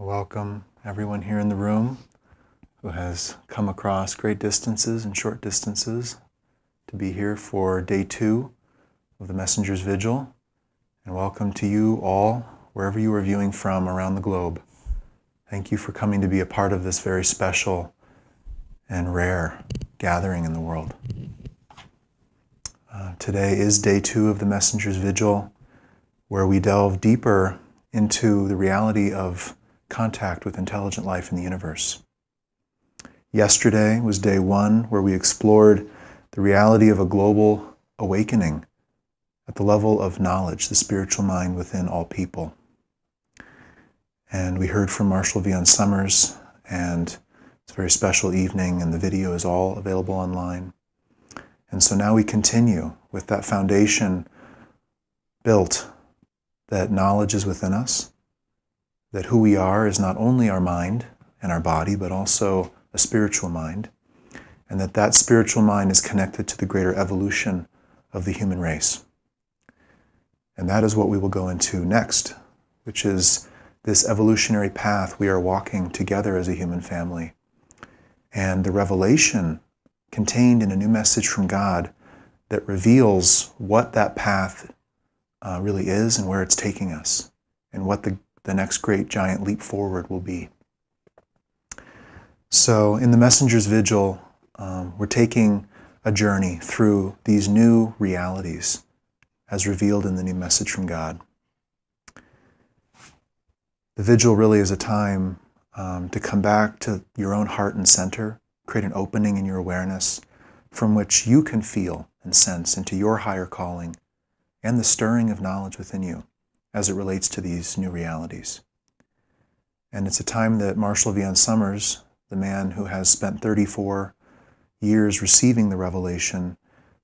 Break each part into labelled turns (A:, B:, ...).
A: Welcome everyone here in the room who has come across great distances and short distances to be here for day 2 of the Messenger's Vigil. And welcome to you all, wherever you are viewing from around the globe. Thank you for coming to be a part of this very special and rare gathering in the world. Today is day 2 of the Messenger's Vigil, where we delve deeper into the reality of contact with intelligent life in the universe. Yesterday was day 1, where we explored the reality of a global awakening at the level of knowledge, the spiritual mind within all people. And we heard from Marshall Vian Summers, and it's a very special evening, and the video is all available online. And so now we continue with that foundation built, that knowledge is within us, that who we are is not only our mind and our body, but also a spiritual mind, and that that spiritual mind is connected to the greater evolution of the human race. And that is what we will go into next, which is this evolutionary path we are walking together as a human family, and the revelation contained in a new message from God that reveals what that path really is and where it's taking us, and what the next great giant leap forward will be. So in the Messenger's Vigil, we're taking a journey through these new realities as revealed in the new message from God. The Vigil really is a time to come back to your own heart and center, create an opening in your awareness from which you can feel and sense into your higher calling and the stirring of knowledge within you as it relates to these new realities. And it's a time that Marshall Vian Summers, the man who has spent 34 years receiving the revelation,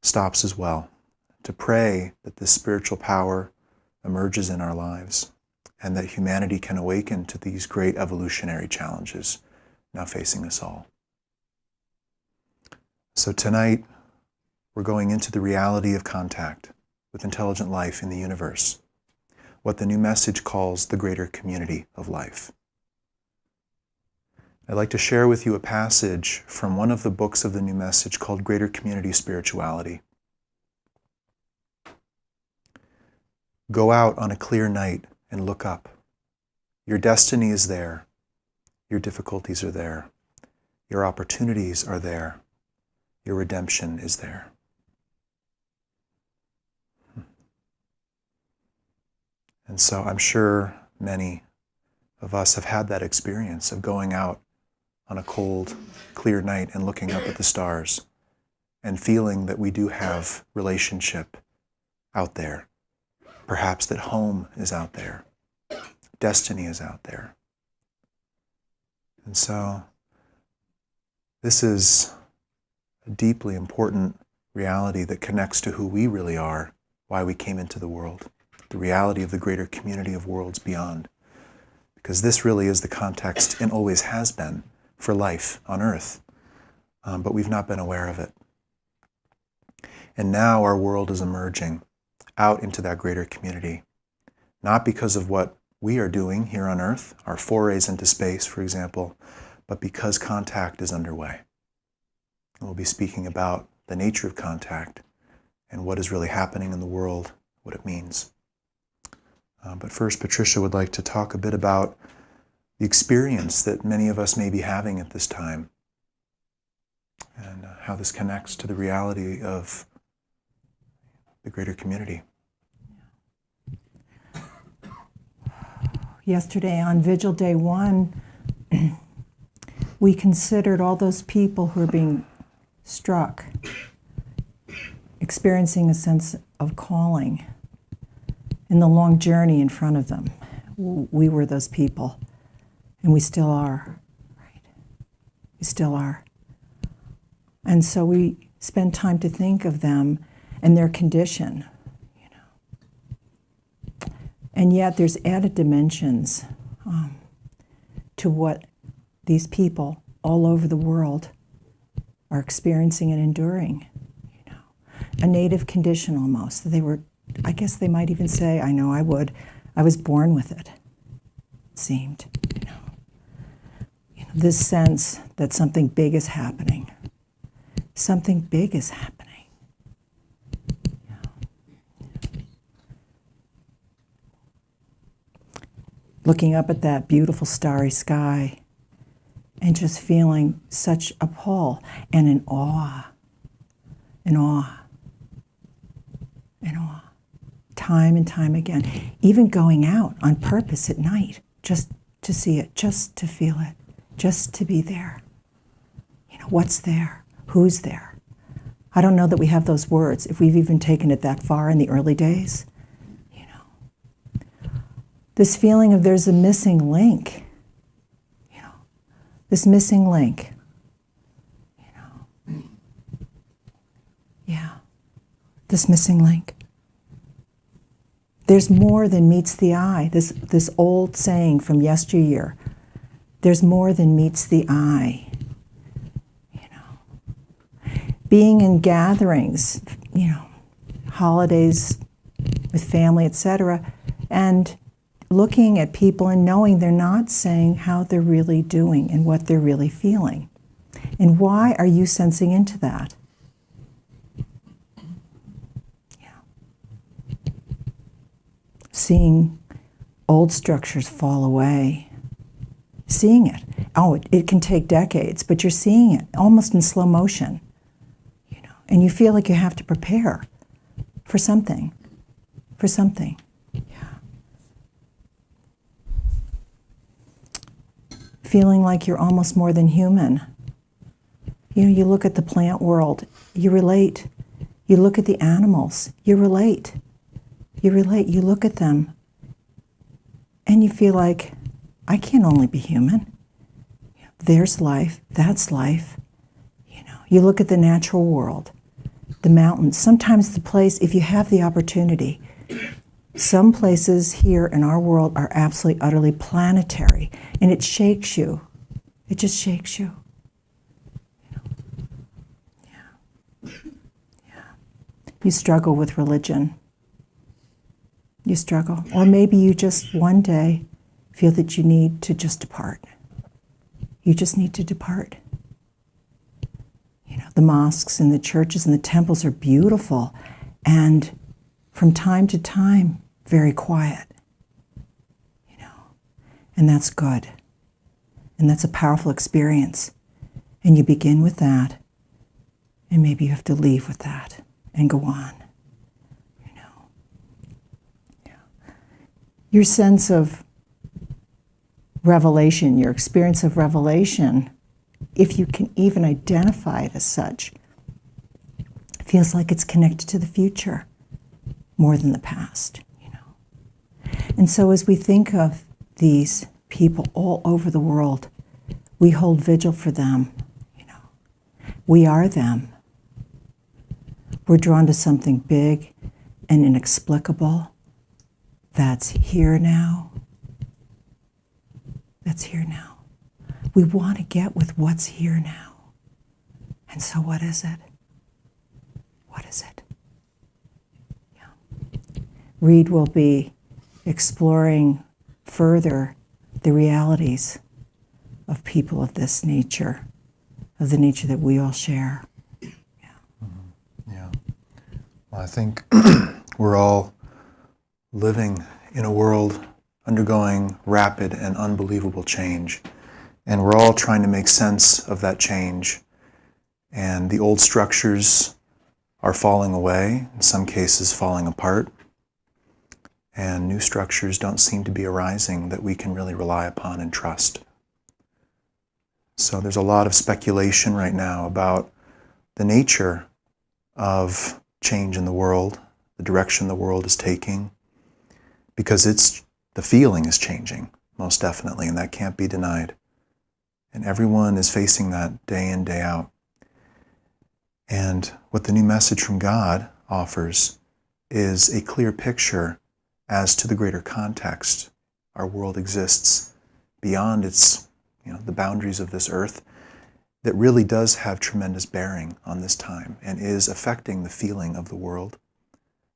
A: stops as well to pray that this spiritual power emerges in our lives and that humanity can awaken to these great evolutionary challenges now facing us all. So tonight, we're going into the reality of contact with intelligent life in the universe, what the new message calls the greater community of life. I'd like to share with you a passage from one of the books of the new message called Greater Community Spirituality. Go out on a clear night and look up. Your destiny is there. Your difficulties are there. Your opportunities are there. Your redemption is there. And so I'm sure many of us have had that experience of going out on a cold, clear night and looking up at the stars and feeling that we do have relationship out there. Perhaps that home is out there. Destiny is out there. And so this is a deeply important reality that connects to who we really are, why we came into the world, the reality of the greater community of worlds beyond. Because this really is the context, and always has been, for life on Earth, but we've not been aware of it. And now our world is emerging out into that greater community, not because of what we are doing here on Earth, our forays into space, for example, but because contact is underway. And we'll be speaking about the nature of contact and what is really happening in the world, what it means. But first, Patricia would like to talk a bit about the experience that many of us may be having at this time and how this connects to the reality of the greater community.
B: Yesterday on Vigil Day 1, we considered all those people who are being struck, experiencing a sense of calling in the long journey in front of them. We were those people, and we still are, right? We still are. And so we spend time to think of them and their condition, you know. And yet there's added dimensions to what these people all over the world are experiencing and enduring, you know. A native condition almost. They were, I guess they might even say, I know I would, I was born with it, it seemed, you know. This sense that something big is happening. Something big is happening. Looking up at that beautiful starry sky and just feeling such a pull and an awe, time and time again. Even going out on purpose at night, just to see it, just to feel it, just to be there. What's there? Who's there? I don't know that we have those words, if we've even taken it that far in the early days. This feeling of there's a missing link. This missing link. This missing link. There's more than meets the eye. This old saying from yesteryear. There's more than meets the eye. Being in gatherings, holidays with family, etc., and looking at people and knowing they're not saying how they're really doing and what they're really feeling. And why are you sensing into that? Seeing old structures fall away. Seeing it. Oh, it can take decades, but you're seeing it almost in slow motion. And you feel like you have to prepare for something. Feeling like you're almost more than human. You look at the plant world, you relate. You look at the animals, you relate. You look at them, and you feel like, I can't only be human. There's life, that's life. You look at the natural world, the mountains, sometimes the place, if you have the opportunity, some places here in our world are absolutely, utterly planetary, and it shakes you. It just shakes you. You struggle with religion. You struggle. Or maybe you just one day feel that you need to just depart. You just need to depart. The mosques and the churches and the temples are beautiful, and from time to time, very quiet. And that's good. And that's a powerful experience. And you begin with that, and maybe you have to leave with that and go on. Your sense of revelation, your experience of revelation, if you can even identify it as such, feels like it's connected to the future more than the past. And so as we think of these people all over the world, we hold vigil for them. We are them. We're drawn to something big and inexplicable that's here now. That's here now. We want to get with what's here now. And so what is it? What is it? Reed will be exploring further the realities of people of this nature, of the nature that we all share.
A: Well, I think we're all living in a world undergoing rapid and unbelievable change. And we're all trying to make sense of that change. And the old structures are falling away, in some cases falling apart. And new structures don't seem to be arising that we can really rely upon and trust. So there's a lot of speculation right now about the nature of change in the world, the direction the world is taking, because the feeling is changing, most definitely, and that can't be denied. And everyone is facing that day in, day out. And what the new message from God offers is a clear picture as to the greater context. Our world exists beyond its, the boundaries of this earth, that really does have tremendous bearing on this time and is affecting the feeling of the world,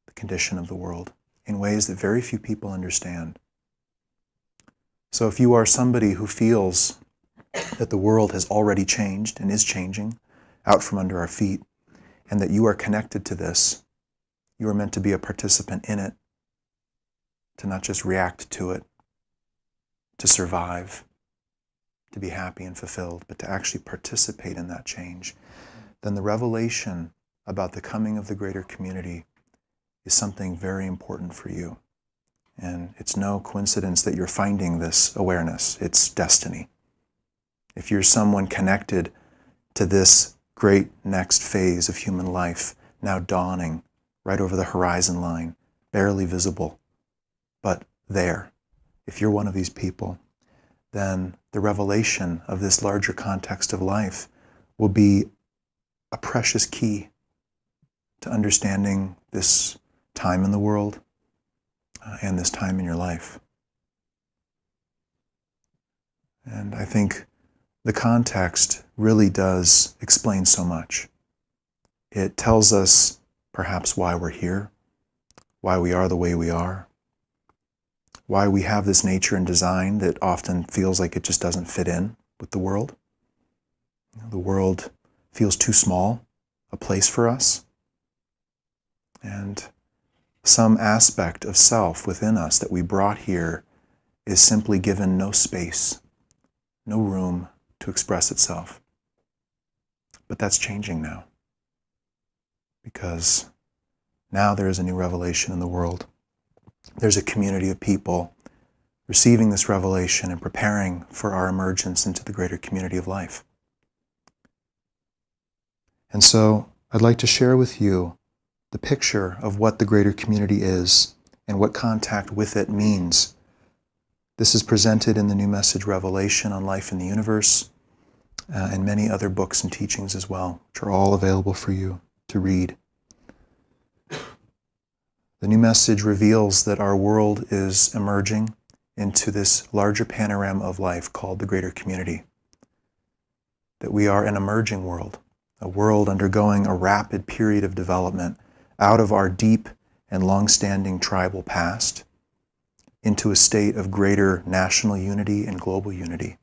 A: the condition of the world, in ways that very few people understand. So if you are somebody who feels that the world has already changed and is changing out from under our feet, and that you are connected to this. You are meant to be a participant in it, to not just react to it, to survive, to be happy and fulfilled, but to actually participate in that change. Then the revelation about the coming of the greater community is something very important for you. And it's no coincidence that you're finding this awareness. It's destiny. If you're someone connected to this great next phase of human life, now dawning right over the horizon line, barely visible, but there, if you're one of these people, then the revelation of this larger context of life will be a precious key to understanding this time in the world and this time in your life. And I think the context really does explain so much. It tells us perhaps why we're here, why we are the way we are, why we have this nature and design that often feels like it just doesn't fit in with the world. The world feels too small a place for us. And some aspect of self within us that we brought here is simply given no space, no room to express itself. But that's changing now, because now there is a new revelation in the world. There's a community of people receiving this revelation and preparing for our emergence into the greater community of life. And so I'd like to share with you the picture of what the greater community is and what contact with it means. This is presented in the New Message Revelation on Life in the Universe and many other books and teachings as well, which are all available for you to read. The New Message reveals that our world is emerging into this larger panorama of life called the greater community. That we are an emerging world, a world undergoing a rapid period of development out of our deep and long-standing tribal past into a state of greater national unity and global unity,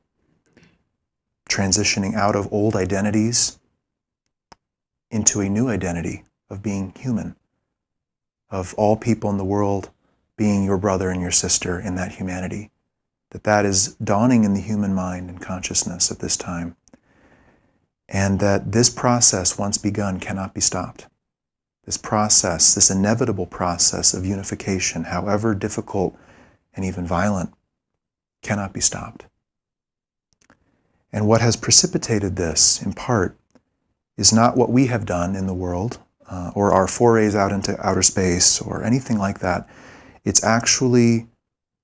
A: transitioning out of old identities into a new identity of being human, of all people in the world being your brother and your sister in that humanity. That is dawning in the human mind and consciousness at this time. And that this process, once begun, cannot be stopped. This process, this inevitable process of unification, however difficult and even violent, cannot be stopped. And what has precipitated this, in part, is not what we have done in the world, or our forays out into outer space, or anything like that. It's actually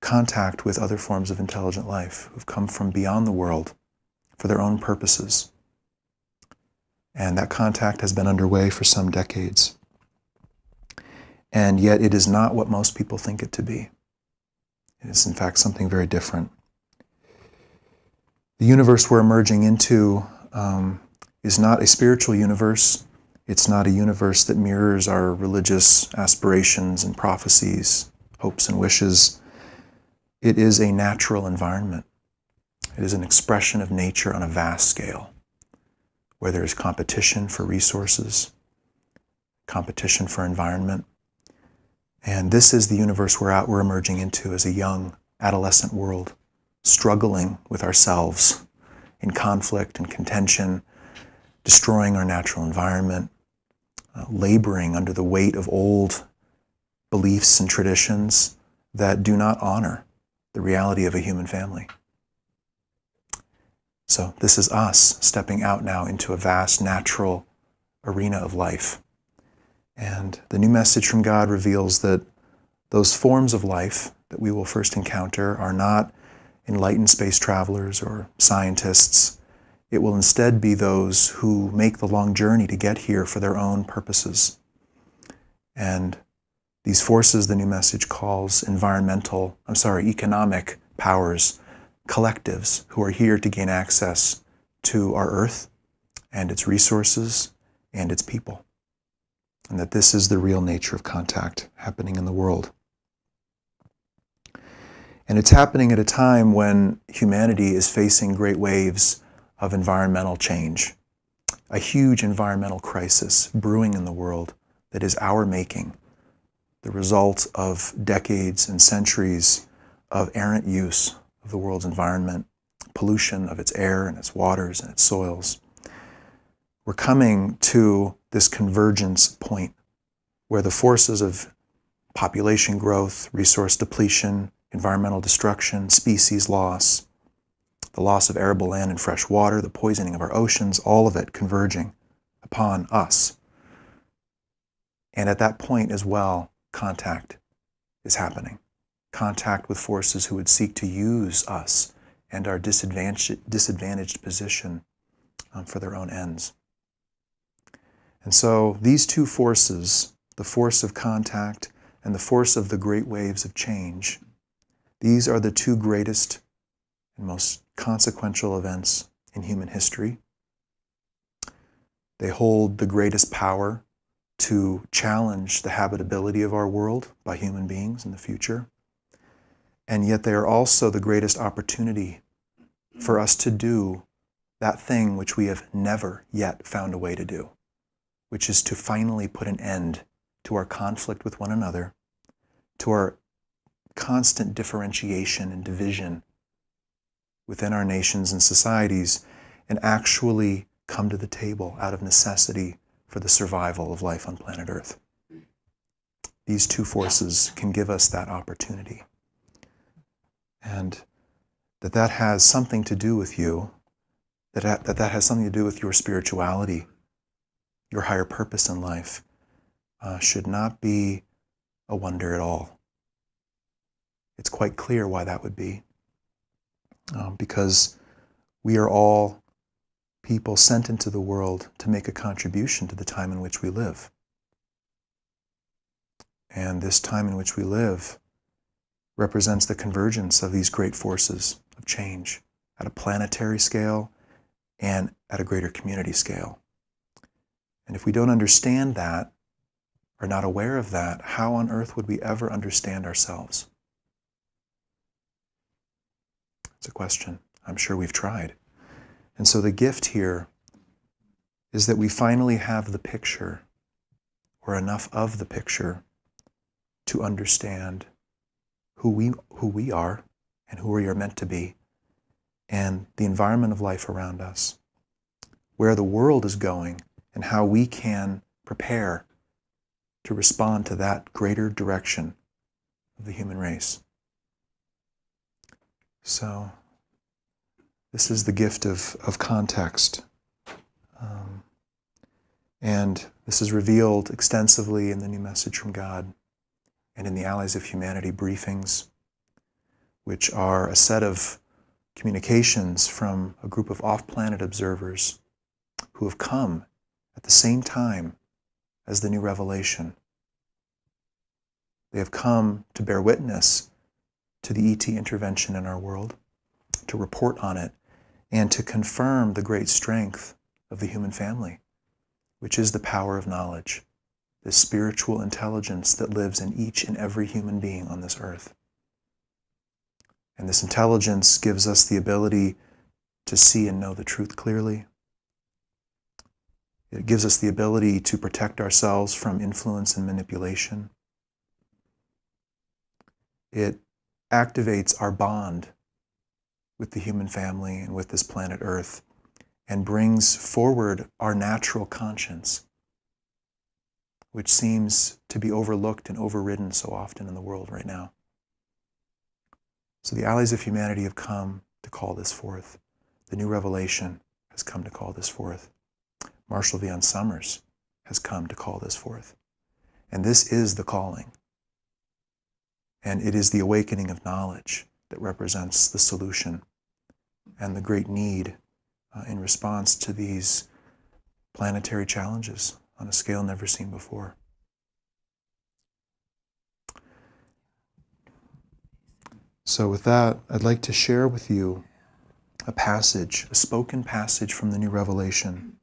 A: contact with other forms of intelligent life who've come from beyond the world for their own purposes. And that contact has been underway for some decades. And yet it is not what most people think it to be. It is in fact something very different. The universe we're emerging into is not a spiritual universe. It's not a universe that mirrors our religious aspirations and prophecies, hopes and wishes. It is a natural environment. It is an expression of nature on a vast scale, where there is competition for resources, competition for environment. And this is the universe we're emerging into as a young adolescent world, struggling with ourselves in conflict and contention, destroying our natural environment, laboring under the weight of old beliefs and traditions that do not honor the reality of a human family. So this is us stepping out now into a vast natural arena of life. And the new message from God reveals that those forms of life that we will first encounter are not enlightened space travelers or scientists. It will instead be those who make the long journey to get here for their own purposes. And these forces the new message calls economic powers, collectives who are here to gain access to our earth and its resources and its people. And that this is the real nature of contact happening in the world. And it's happening at a time when humanity is facing great waves of environmental change, a huge environmental crisis brewing in the world that is our making, the result of decades and centuries of errant use of the world's environment, pollution of its air and its waters and its soils. We're coming to this convergence point where the forces of population growth, resource depletion, environmental destruction, species loss, the loss of arable land and fresh water, the poisoning of our oceans, all of it converging upon us. And at that point as well, contact is happening. Contact with forces who would seek to use us and our disadvantaged position for their own ends. And so these two forces, the force of contact and the force of the great waves of change, these are the two greatest and most consequential events in human history. They hold the greatest power to challenge the habitability of our world by human beings in the future. And yet they are also the greatest opportunity for us to do that thing which we have never yet found a way to do, which is to finally put an end to our conflict with one another, to our constant differentiation and division within our nations and societies, and actually come to the table out of necessity for the survival of life on planet Earth. These two forces can give us that opportunity. And that has something to do with you, that has something to do with your spirituality, your higher purpose in life, should not be a wonder at all. It's quite clear why that would be. Because we are all people sent into the world to make a contribution to the time in which we live. And this time in which we live represents the convergence of these great forces of change at a planetary scale and at a greater community scale. And if we don't understand that, are not aware of that, how on earth would we ever understand ourselves? It's a question. I'm sure we've tried. And so the gift here is that we finally have the picture, or enough of the picture, to understand who we are and who we are meant to be, and the environment of life around us, where the world is going, and how we can prepare to respond to that greater direction of the human race. So this is the gift of context. And this is revealed extensively in the New Message from God and in the Allies of Humanity briefings, which are a set of communications from a group of off-planet observers who have come at the same time as the new revelation. They have come to bear witness to the ET intervention in our world, to report on it, and to confirm the great strength of the human family, which is the power of knowledge, the spiritual intelligence that lives in each and every human being on this earth. And this intelligence gives us the ability to see and know the truth clearly. It gives us the ability to protect ourselves from influence and manipulation. It activates our bond with the human family and with this planet Earth, and brings forward our natural conscience, which seems to be overlooked and overridden so often in the world right now. So the Allies of Humanity have come to call this forth. The new revelation has come to call this forth. Marshall Vian Summers has come to call this forth. And this is the calling. And it is the awakening of knowledge that represents the solution and the great need in response to these planetary challenges on a scale never seen before. So with that, I'd like to share with you a passage, a spoken passage from the New Revelation.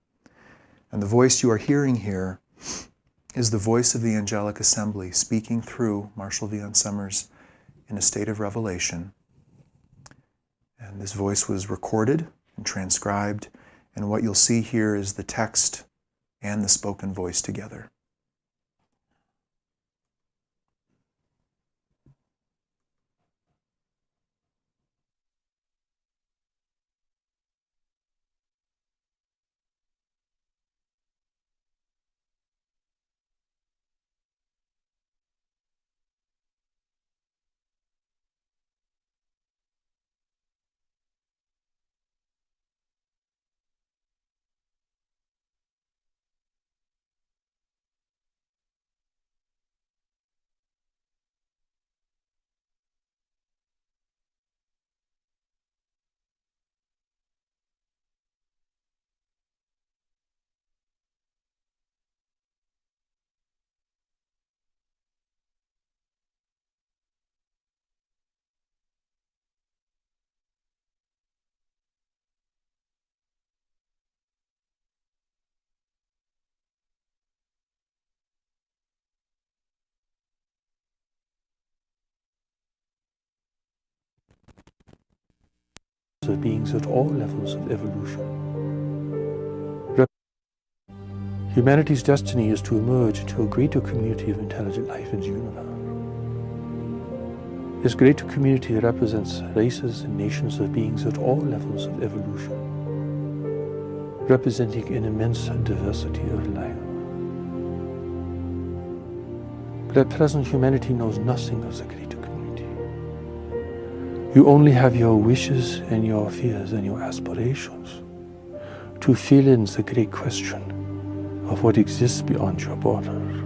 A: And the voice you are hearing here is the voice of the angelic assembly speaking through Marshall Vian Summers in a state of revelation. And this voice was recorded and transcribed, and what you'll see here is the text and the spoken voice together.
C: Of beings at all levels of evolution. Humanity's destiny is to emerge into a greater community of intelligent life in the universe. This greater community represents races and nations of beings at all levels of evolution, representing an immense diversity of life. But at present, humanity knows nothing of the greater community. You only have your wishes and your fears and your aspirations to fill in the great question of what exists beyond your borders.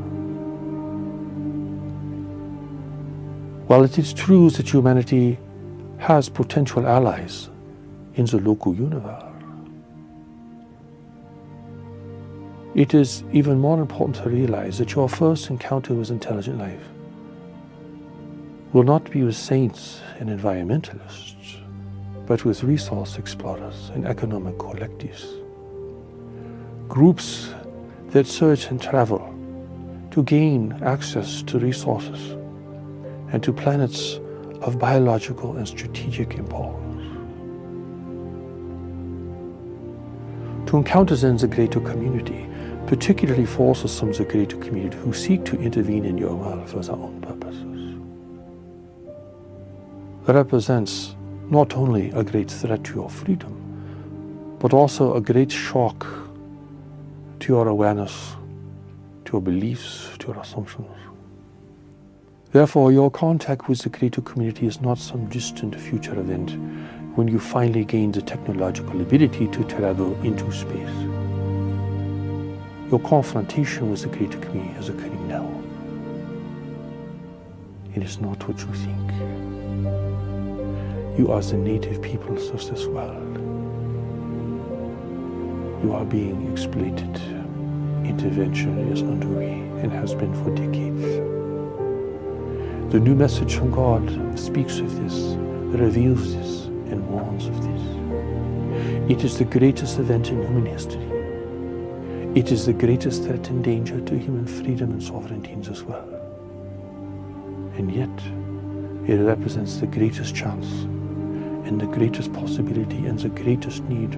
C: While it is true that humanity has potential allies in the local universe, it is even more important to realize that your first encounter with intelligent life will not be with saints and environmentalists, but with resource explorers and economic collectives. Groups that search and travel to gain access to resources and to planets of biological and strategic importance. To encounter then the greater community, particularly forces from the greater community who seek to intervene in your world for their own purposes, represents not only a great threat to your freedom, but also a great shock to your awareness, to your beliefs, to your assumptions. Therefore, your contact with the greater community is not some distant future event when you finally gain the technological ability to travel into space. Your confrontation with the greater community is occurring now. It is not what you think. You are the native peoples of this world. You are being exploited. Intervention is underway and has been for decades. The new message from God speaks of this, reveals this, and warns of this. It is the greatest event in human history. It is the greatest threat and danger to human freedom and sovereignty in this world. And yet, it represents the greatest chance and the greatest possibility and the greatest need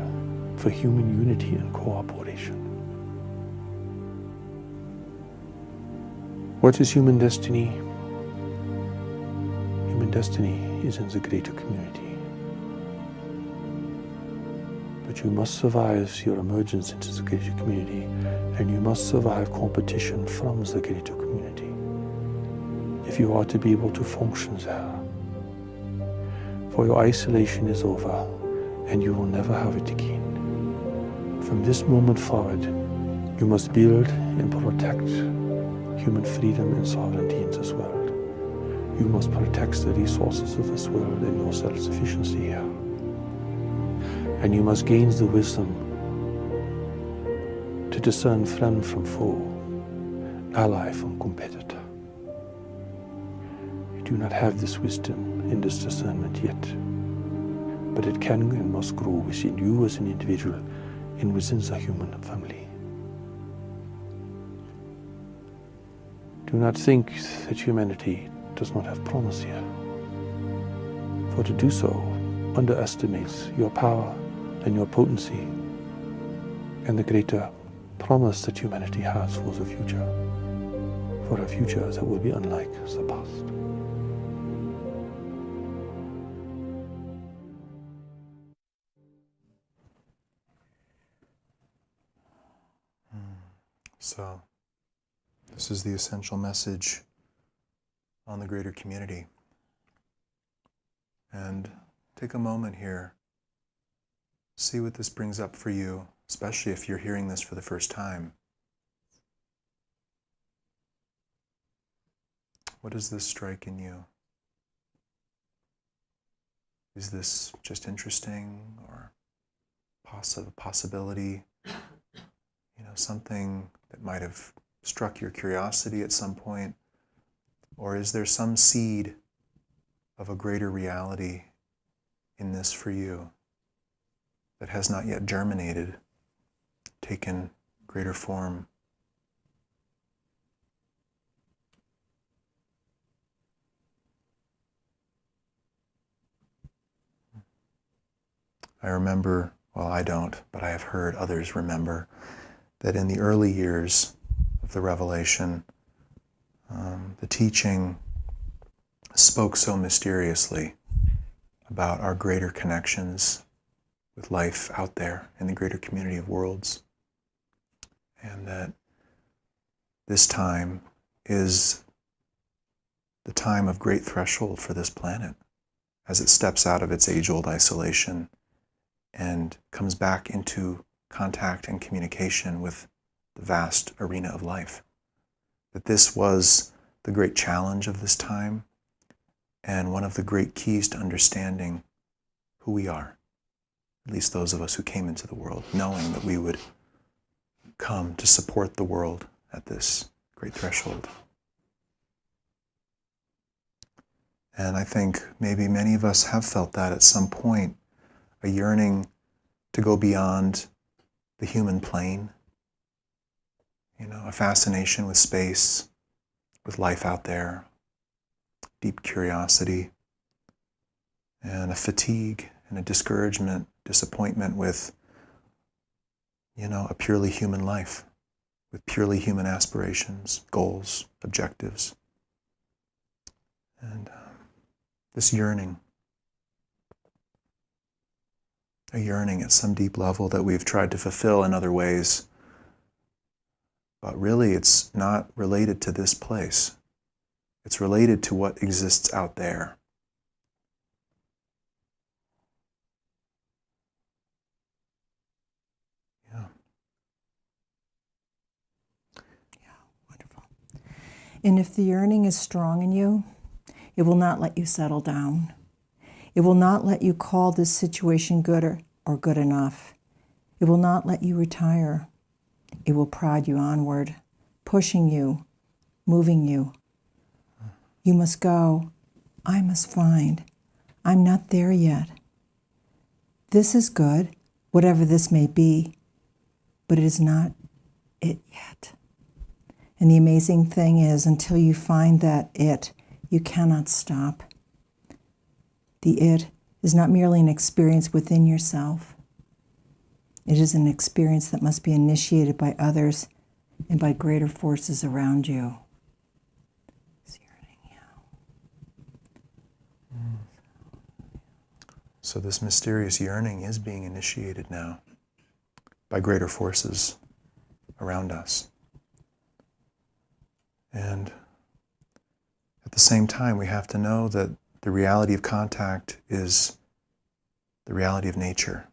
C: for human unity and cooperation. What is human destiny? Human destiny is in the greater community. But you must survive your emergence into the greater community, and you must survive competition from the greater community if you are to be able to function there. For your isolation is over, and you will never have it again. From this moment forward, you must build and protect human freedom and sovereignty in this world. You must protect the resources of this world and your self-sufficiency here. And you must gain the wisdom to discern friend from foe, ally from competitor. You do not have this wisdom and this discernment yet, but it can and must grow within you as an individual and within the human family. Do not think that humanity does not have promise here. For to do so, underestimates your power and your potency and the greater promise that humanity has for the future, for a future that will be unlike the past.
A: So, this is the essential message on the greater community. And take a moment here, see what this brings up for you, especially if you're hearing this for the first time. What does this strike in you? Is this just interesting or possibility? Something that might have struck your curiosity at some point? Or is there some seed of a greater reality in this for you that has not yet germinated, taken greater form? I remember, well, I don't, but I have heard others remember that in the early years of the revelation, the teaching spoke so mysteriously about our greater connections with life out there in the greater community of worlds, and that this time is the time of great threshold for this planet as it steps out of its age-old isolation and comes back into contact and communication with the vast arena of life. That this was the great challenge of this time and one of the great keys to understanding who we are, at least those of us who came into the world, knowing that we would come to support the world at this great threshold. And I think maybe many of us have felt that at some point, a yearning to go beyond the human plane, a fascination with space, with life out there, deep curiosity, and a fatigue and a discouragement, disappointment with, a purely human life, with purely human aspirations, goals, objectives. And this yearning, a yearning at some deep level that we've tried to fulfill in other ways. But really, it's not related to this place. It's related to what exists out there. Yeah.
B: Yeah, wonderful. And if the yearning is strong in you, it will not let you settle down. It will not let you call this situation good or good enough. It will not let you retire. It will prod you onward, pushing you, moving you. You must go. I must find. I'm not there yet. This is good, whatever this may be, but it is not it yet. And the amazing thing is, until you find that it, you cannot stop. The it is not merely an experience within yourself. It is an experience that must be initiated by others and by greater forces around you.
A: So this mysterious yearning is being initiated now by greater forces around us. And at the same time, we have to know that the reality of contact is the reality of nature.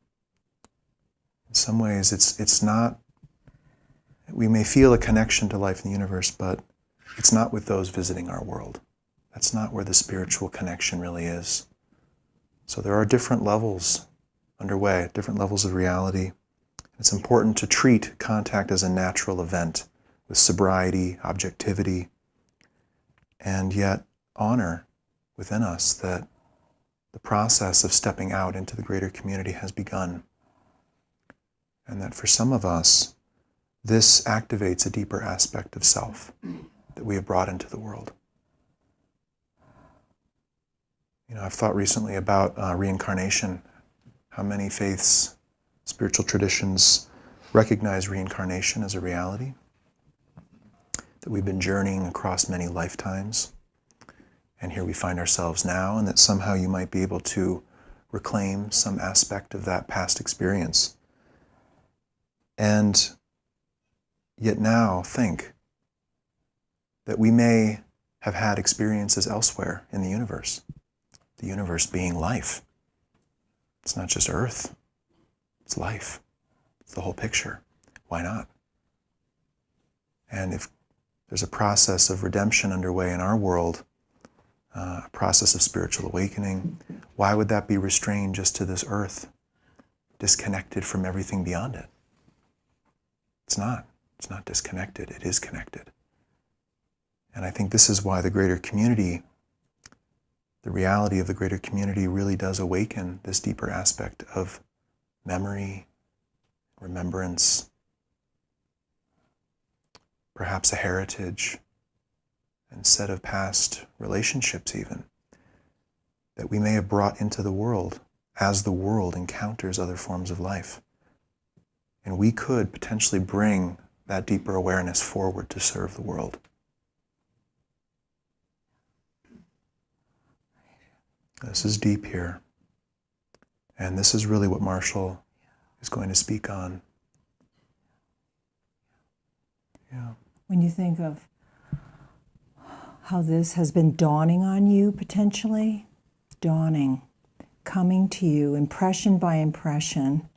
A: In some ways, it's not, we may feel a connection to life in the universe, but it's not with those visiting our world. That's not where the spiritual connection really is. So there are different levels underway, different levels of reality. It's important to treat contact as a natural event with sobriety, objectivity, and yet honor within us that the process of stepping out into the greater community has begun. And that for some of us, this activates a deeper aspect of self that we have brought into the world. I've thought recently about reincarnation, how many faiths, spiritual traditions recognize reincarnation as a reality, that we've been journeying across many lifetimes, and here we find ourselves now, and that somehow you might be able to reclaim some aspect of that past experience. And yet now think that we may have had experiences elsewhere in the universe being life. It's not just Earth, it's life. It's the whole picture. Why not? And if there's a process of redemption underway in our world, a process of spiritual awakening, why would that be restrained just to this Earth, disconnected from everything beyond it? It's not. It's not disconnected. It is connected. And I think this is why the greater community, the reality of the greater community really does awaken this deeper aspect of memory, remembrance, perhaps a heritage, and set of past relationships even, that we may have brought into the world as the world encounters other forms of life. And we could potentially bring that deeper awareness forward to serve the world. This is deep here. And this is really what Marshall is going to speak on. Yeah.
B: When you think of how this has been dawning on you, potentially, dawning, coming to you, impression by impression,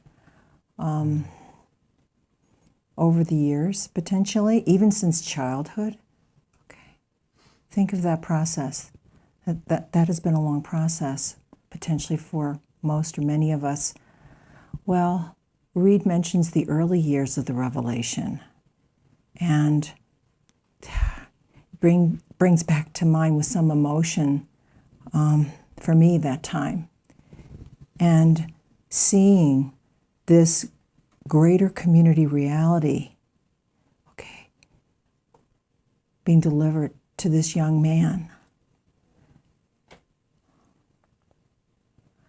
B: over the years, potentially, even since childhood. Okay. Think of that process. That has been a long process, potentially for most or many of us. Well, Reed mentions the early years of the revelation, and brings back to mind with some emotion for me that time. And seeing this greater community reality, okay, being delivered to this young man.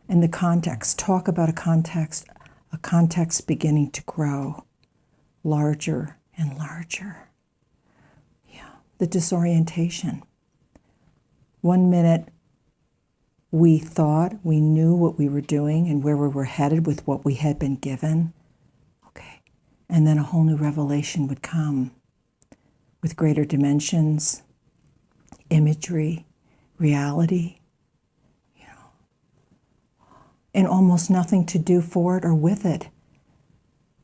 B: And the context, talk about a context beginning to grow larger and larger. Yeah, the disorientation. 1 minute we thought we knew what we were doing and where we were headed with what we had been given. Okay, and then a whole new revelation would come with greater dimensions, imagery, reality. And almost nothing to do for it or with it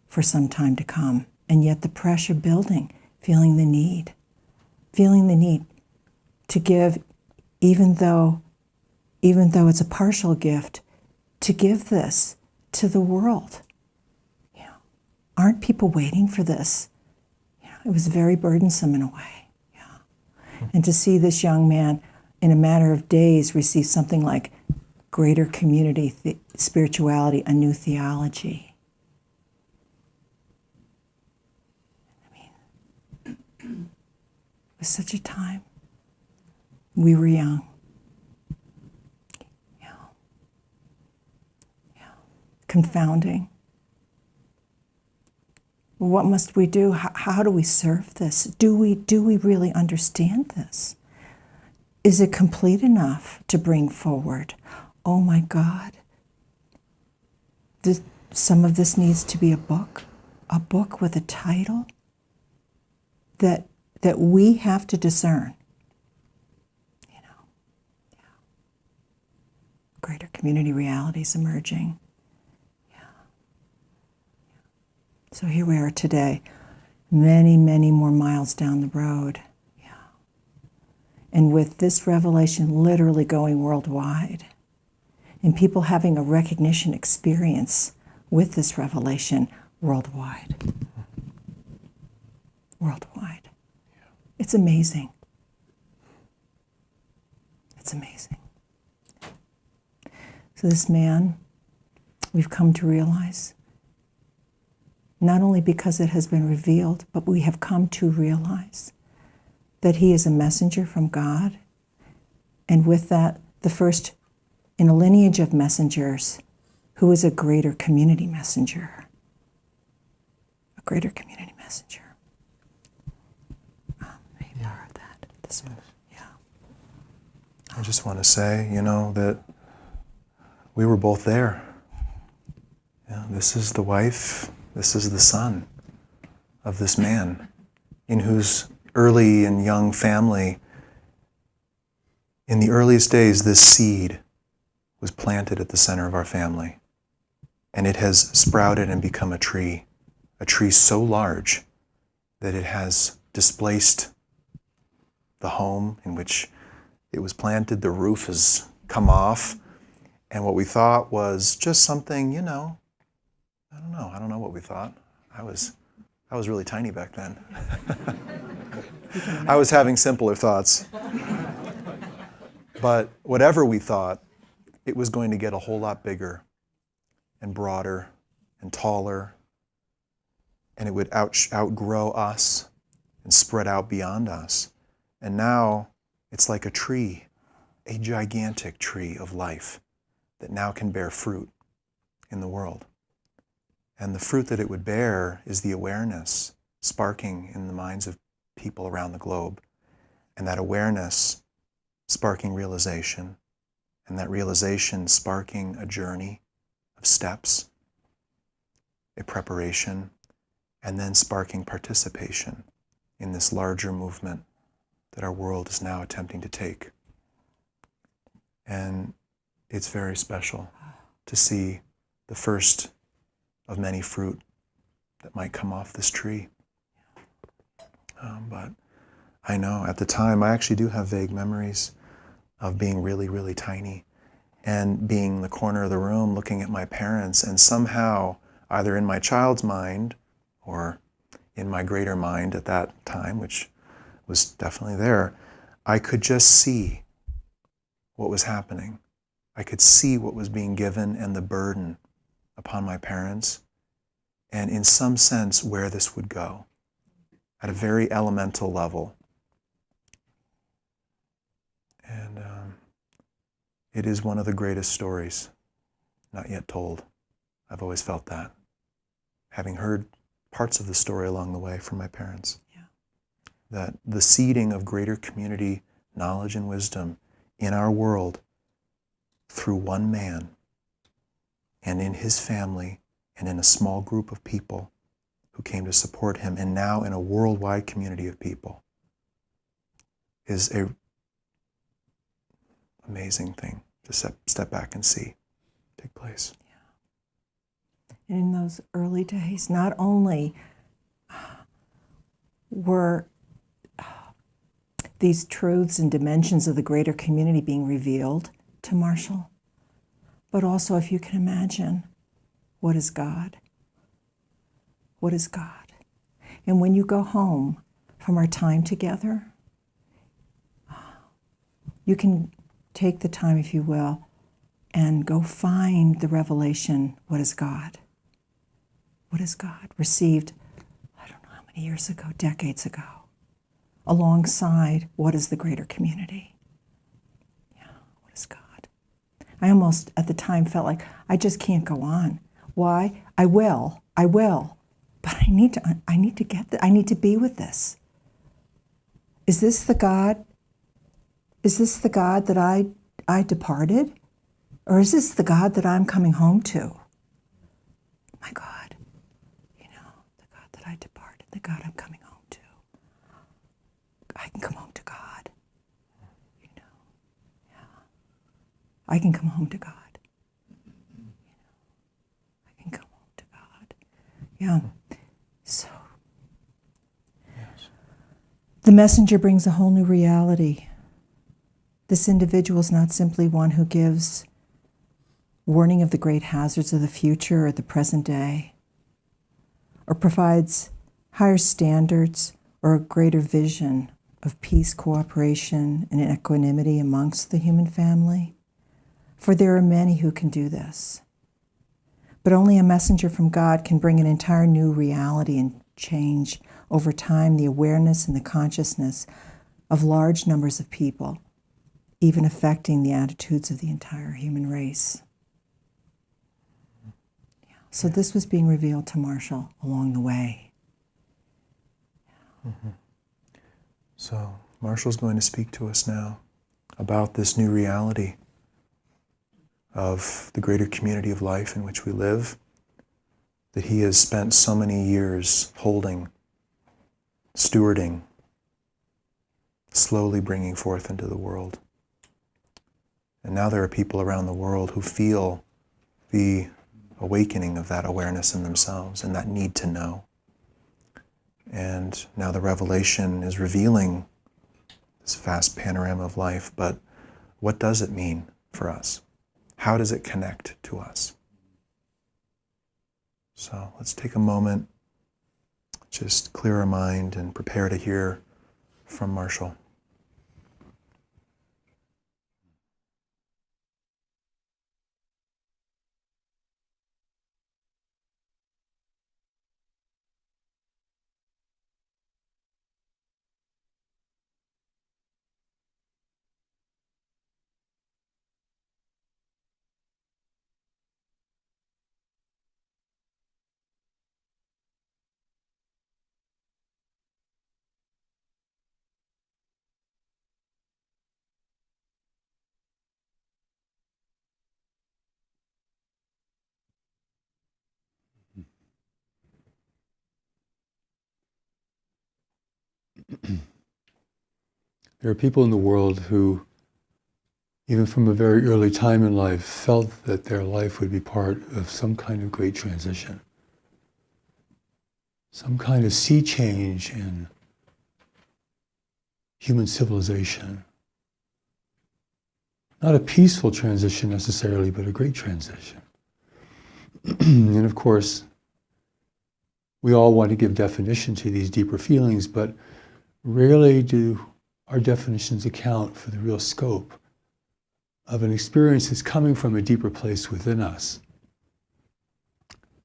B: for some time to come. And yet the pressure building, feeling the need to give, even though it's a partial gift, to give this to the world. Yeah. Aren't people waiting for this? Yeah. It was very burdensome in a way. Yeah. And to see this young man in a matter of days receive something like greater community, spirituality, a new theology. I mean, it was such a time. We were young. Yeah. Yeah. Confounding. What must we do? How do we serve this? Do we really understand this? Is it complete enough to bring forward? Oh my God, some of this needs to be a book with a title that we have to discern. Yeah. Greater community realities emerging. Yeah. So here we are today, many, many more miles down the road. Yeah. And with this revelation literally going worldwide, and people having a recognition experience with this revelation worldwide. Worldwide. It's amazing. It's amazing. So this man, we've come to realize, not only because it has been revealed, but we have come to realize that he is a messenger from God. And with that, the first in a lineage of messengers, who is a greater community messenger? A greater community messenger. Maybe more of that. This one. Yeah.
A: I just want to say, that we were both there. This is the wife, this is the son of this man, in whose early and young family, in the earliest days, this seed was planted at the center of our family. And it has sprouted and become a tree so large that it has displaced the home in which it was planted. The roof has come off. And what we thought was just something, I don't know what we thought. I was really tiny back then. I was having simpler thoughts. But whatever we thought, it was going to get a whole lot bigger and broader and taller, and it would outgrow us and spread out beyond us. And now it's like a tree, a gigantic tree of life that now can bear fruit in the world. And the fruit that it would bear is the awareness sparking in the minds of people around the globe, and that awareness sparking realization, and that realization sparking a journey of steps, a preparation, and then sparking participation in this larger movement that our world is now attempting to take. And it's very special to see the first of many fruit that might come off this tree. But I know at the time, I actually do have vague memories of being really, really tiny and being in the corner of the room looking at my parents, and somehow, either in my child's mind or in my greater mind at that time, which was definitely there, I could just see what was happening. I could see what was being given and the burden upon my parents, and in some sense where this would go at a very elemental level. And it is one of the greatest stories not yet told. I've always felt that, having heard parts of the story along the way from my parents.
B: Yeah.
A: That the seeding of greater community knowledge and wisdom in our world through one man and in his family and in a small group of people who came to support him, and now in a worldwide community of people, is a amazing thing to step back and see take place.
B: And in those early days, not only were these truths and dimensions of the greater community being revealed to Marshall, but also, if you can imagine, what is God? What is God? And when you go home from our time together, you can take the time, if you will, and go find the revelation, what is God? What is God? Received, I don't know how many years ago, decades ago, alongside what is the greater community? Yeah, what is God? I almost, at the time, felt like I just can't go on. Why? I will, but I need to get I need to be with this. Is this the God? Is this the God that I departed? Or is this the God that I'm coming home to? My God, the God that I departed, the God I'm coming home to. I can come home to God. I can come home to God. I can come home to God. Yeah. So,
A: Yes.
B: The messenger brings a whole new reality. This individual is not simply one who gives warning of the great hazards of the future or the present day, or provides higher standards or a greater vision of peace, cooperation, and equanimity amongst the human family. For there are many who can do this. But only a messenger from God can bring an entire new reality and change over time the awareness and the consciousness of large numbers of people, even affecting the attitudes of the entire human race. So this was being revealed to Marshall along the way.
A: Mm-hmm. So Marshall's going to speak to us now about this new reality of the greater community of life in which we live, that he has spent so many years holding, stewarding, slowly bringing forth into the world. And now there are people around the world who feel the awakening of that awareness in themselves and that need to know. And now the revelation is revealing this vast panorama of life, but what does it mean for us? How does it connect to us? So let's take a moment, just clear our mind and prepare to hear from Marshall.
C: There are people in the world who, even from a very early time in life, felt that their life would be part of some kind of great transition, some kind of sea change in human civilization. Not a peaceful transition necessarily, but a great transition. And of course, we all want to give definition to these deeper feelings, but rarely do our definitions account for the real scope of an experience that's coming from a deeper place within us.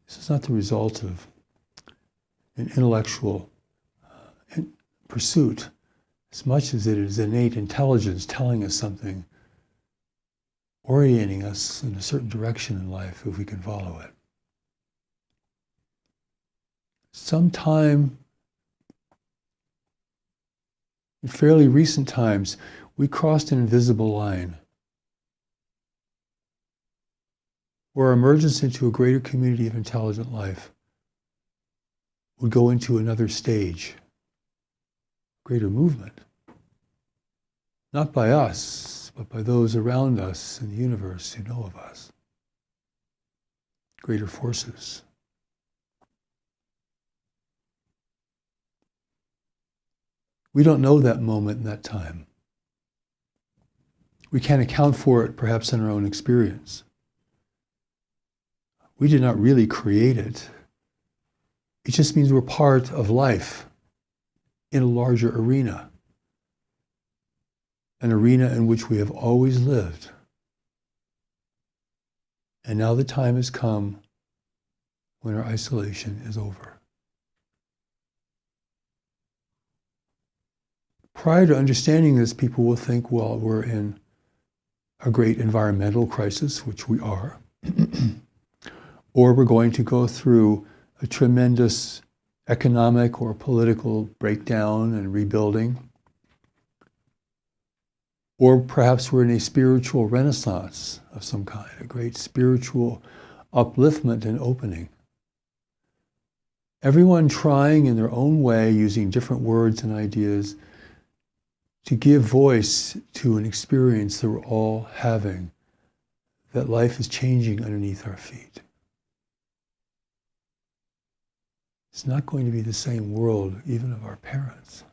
C: This is not the result of an intellectual pursuit, as much as it is innate intelligence telling us something, orienting us in a certain direction in life if we can follow it. Sometime in fairly recent times, we crossed an invisible line where our emergence into a greater community of intelligent life would go into another stage, greater movement. Not by us, but by those around us in the universe who know of us. Greater forces. We don't know that moment and that time. We can't account for it, perhaps, in our own experience. We did not really create it. It just means we're part of life in a larger arena. An arena in which we have always lived. And now the time has come when our isolation is over. Prior to understanding this, people will think, well, we're in a great environmental crisis, which we are, or we're going to go through a tremendous economic or political breakdown and rebuilding, or perhaps we're in a spiritual renaissance of some kind, a great spiritual upliftment and opening. Everyone trying in their own way, using different words and ideas, to give voice to an experience that we're all having, that life is changing underneath our feet. It's not going to be the same world, even of our parents.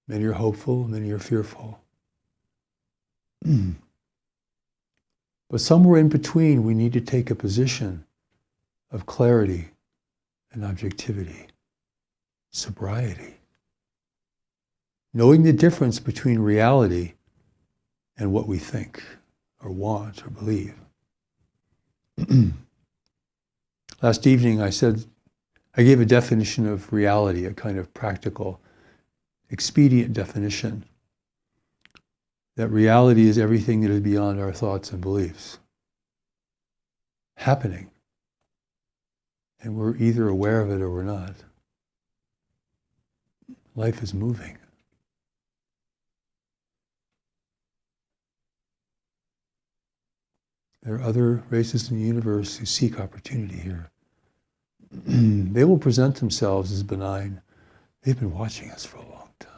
C: Many are hopeful, many are fearful. But somewhere in between, we need to take a position of clarity and objectivity, sobriety. Knowing the difference between reality and what we think or want or believe. Last evening I said
D: I gave a definition of reality, a kind of practical, expedient definition, that reality is everything that is beyond our thoughts and beliefs happening. And we're either aware of it or we're not. Life is moving. There are other races in the universe who seek opportunity here. They will present themselves as benign. They've been watching us for a long time.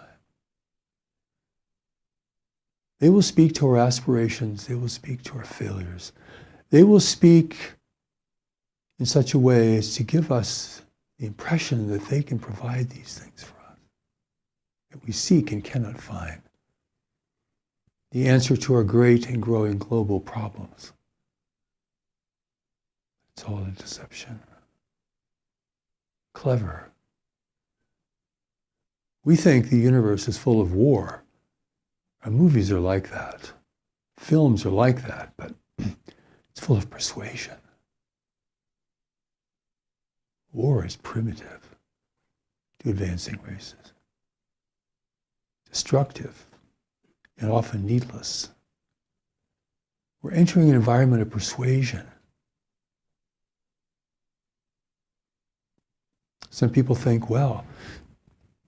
D: They will speak to our aspirations. They will speak to our failures. They will speak in such a way as to give us the impression that they can provide these things for us, that we seek and cannot find. The answer to our great and growing global problems. It's all a deception. Clever. We think the universe is full of war. Our movies are like that. Films are like that, but it's full of persuasion. War is primitive to advancing races. Destructive and often needless. We're entering an environment of persuasion. Some people think, well,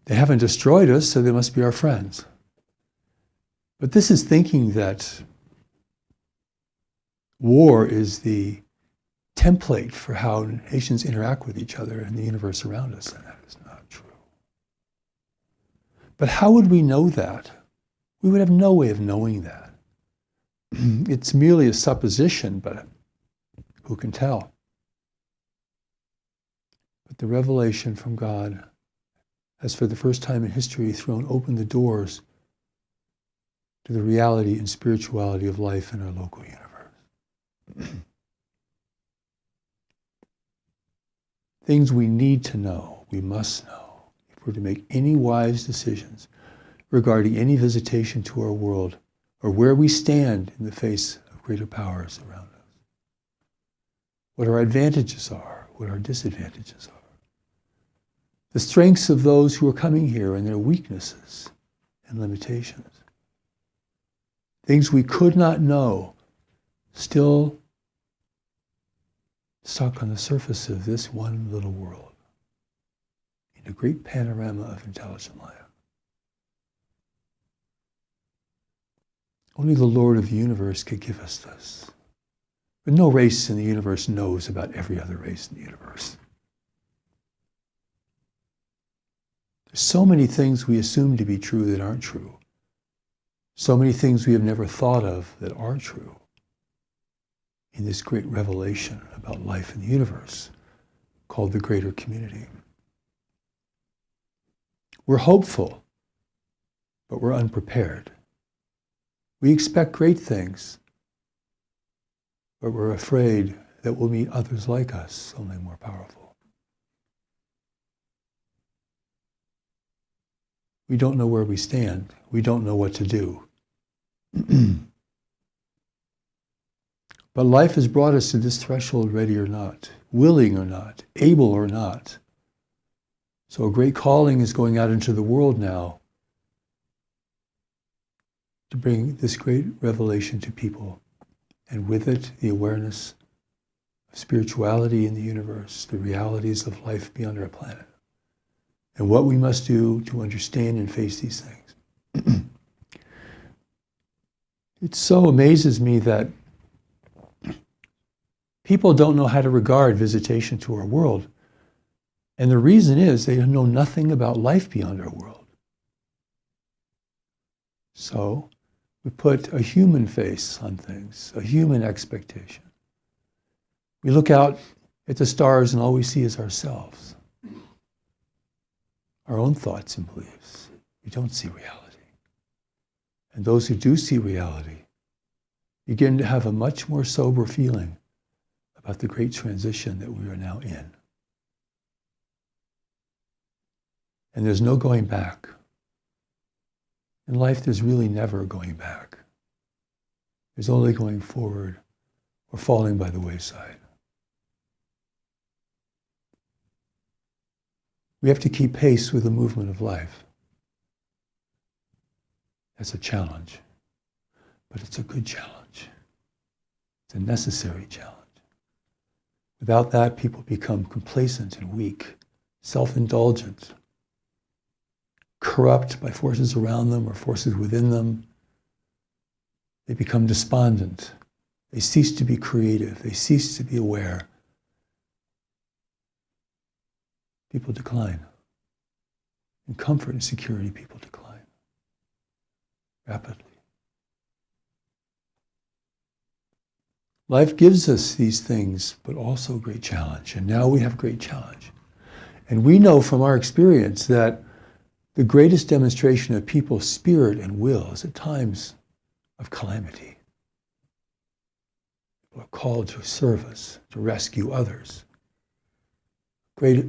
D: they haven't destroyed us, so they must be our friends. But this is thinking that war is the template for how nations interact with each other in the universe around us, and that is not true. But how would we know that? We would have no way of knowing that. It's merely a supposition, but who can tell? But the revelation from God has, for the first time in history, thrown open the doors to the reality and spirituality of life in our local universe. Things we need to know, we must know, if we're to make any wise decisions regarding any visitation to our world or where we stand in the face of greater powers around us. What our advantages are, what our disadvantages are. The strengths of those who are coming here and their weaknesses and limitations. Things we could not know, still stuck on the surface of this one little world, in a great panorama of intelligent life. Only the Lord of the universe could give us this. But no race in the universe knows about every other race in the universe. There's so many things we assume to be true that aren't true. So many things we have never thought of that are true in this great revelation about life in the universe called the greater community. We're hopeful, but we're unprepared. We expect great things, but we're afraid that we'll meet others like us, only more powerful. We don't know where we stand. We don't know what to do. But life has brought us to this threshold, ready or not, willing or not, able or not. So a great calling is going out into the world now to bring this great revelation to people, and with it, the awareness of spirituality in the universe, the realities of life beyond our planet, and what we must do to understand and face these things. It so amazes me that people don't know how to regard visitation to our world. And the reason is they know nothing about life beyond our world. So we put a human face on things, a human expectation. We look out at the stars and all we see is ourselves, our own thoughts and beliefs. We don't see reality. And those who do see reality begin to have a much more sober feeling about the great transition that we are now in. And there's no going back. In life, there's really never going back. There's only going forward or falling by the wayside. We have to keep pace with the movement of life. That's a challenge, but it's a good challenge. It's a necessary challenge. Without that, people become complacent and weak, self-indulgent, corrupt by forces around them or forces within them. They become despondent. They cease to be creative. They cease to be aware. People decline. In comfort and security, people decline rapidly. Life gives us these things, but also great challenge. And now we have great challenge. And we know from our experience that the greatest demonstration of people's spirit and will is at times of calamity. People are called to service, to rescue others. Great,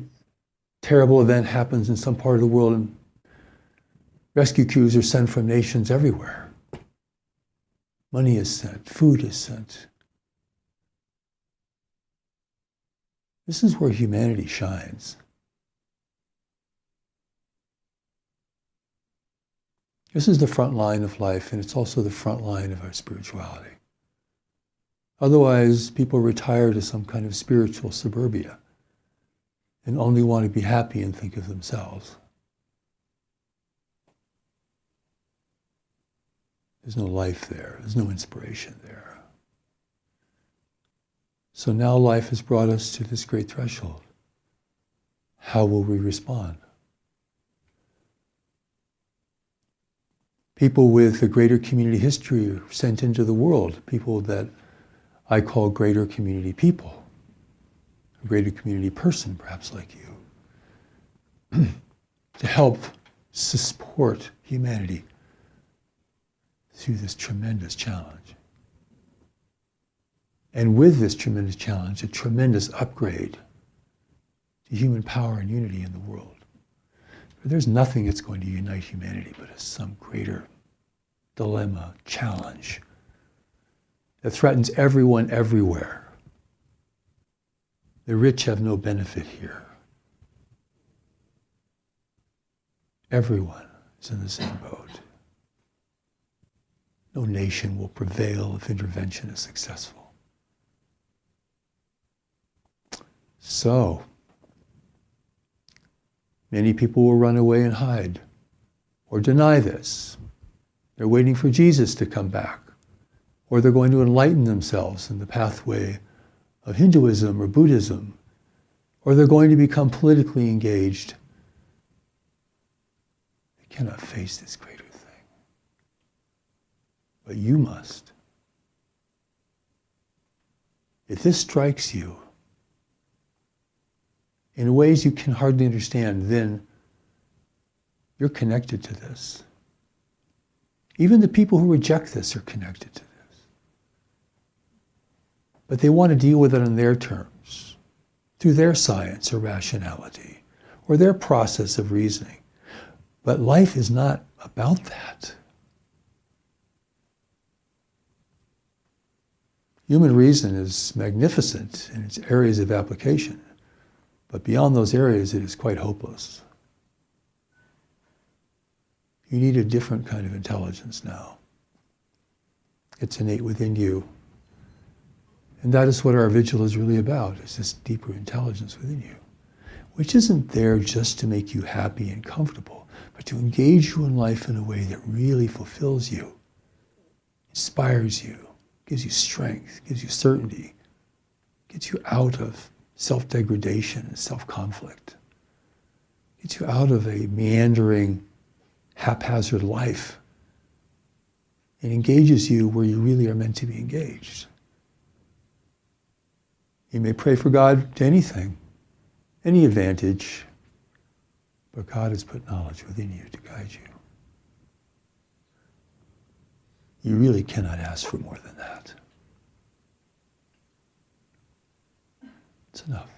D: terrible event happens in some part of the world, and rescue crews are sent from nations everywhere. Money is sent, food is sent. This is where humanity shines. This is the front line of life, and it's also the front line of our spirituality. Otherwise, people retire to some kind of spiritual suburbia and only want to be happy and think of themselves. There's no life there. There's no inspiration there. So now life has brought us to this great threshold. How will we respond? People with a greater community history are sent into the world, people that I call greater community people, a greater community person, perhaps like you, to help support humanity through this tremendous challenge. And with this tremendous challenge, a tremendous upgrade to human power and unity in the world. For there's nothing that's going to unite humanity but some greater dilemma, challenge that threatens everyone everywhere. The rich have no benefit here. Everyone is in the same boat. No nation will prevail if intervention is successful. So, many people will run away and hide or deny this. They're waiting for Jesus to come back, or they're going to enlighten themselves in the pathway of Hinduism or Buddhism, or they're going to become politically engaged. They cannot face this greater thing. But you must. If this strikes you in ways you can hardly understand, then you're connected to this. Even the people who reject this are connected to this. But they want to deal with it on their terms, through their science or rationality, or their process of reasoning. But life is not about that. Human reason is magnificent in its areas of application, but beyond those areas, it is quite hopeless. You need a different kind of intelligence now. It's innate within you. And that is what our vigil is really about, is this deeper intelligence within you, which isn't there just to make you happy and comfortable, but to engage you in life in a way that really fulfills you, inspires you, gives you strength, gives you certainty, gets you out of self-degradation and self-conflict, gets you out of a meandering, haphazard life, and engages you where you really are meant to be engaged. You may pray for God to anything, any advantage, but God has put knowledge within you to guide you. You really cannot ask for more than that. It's enough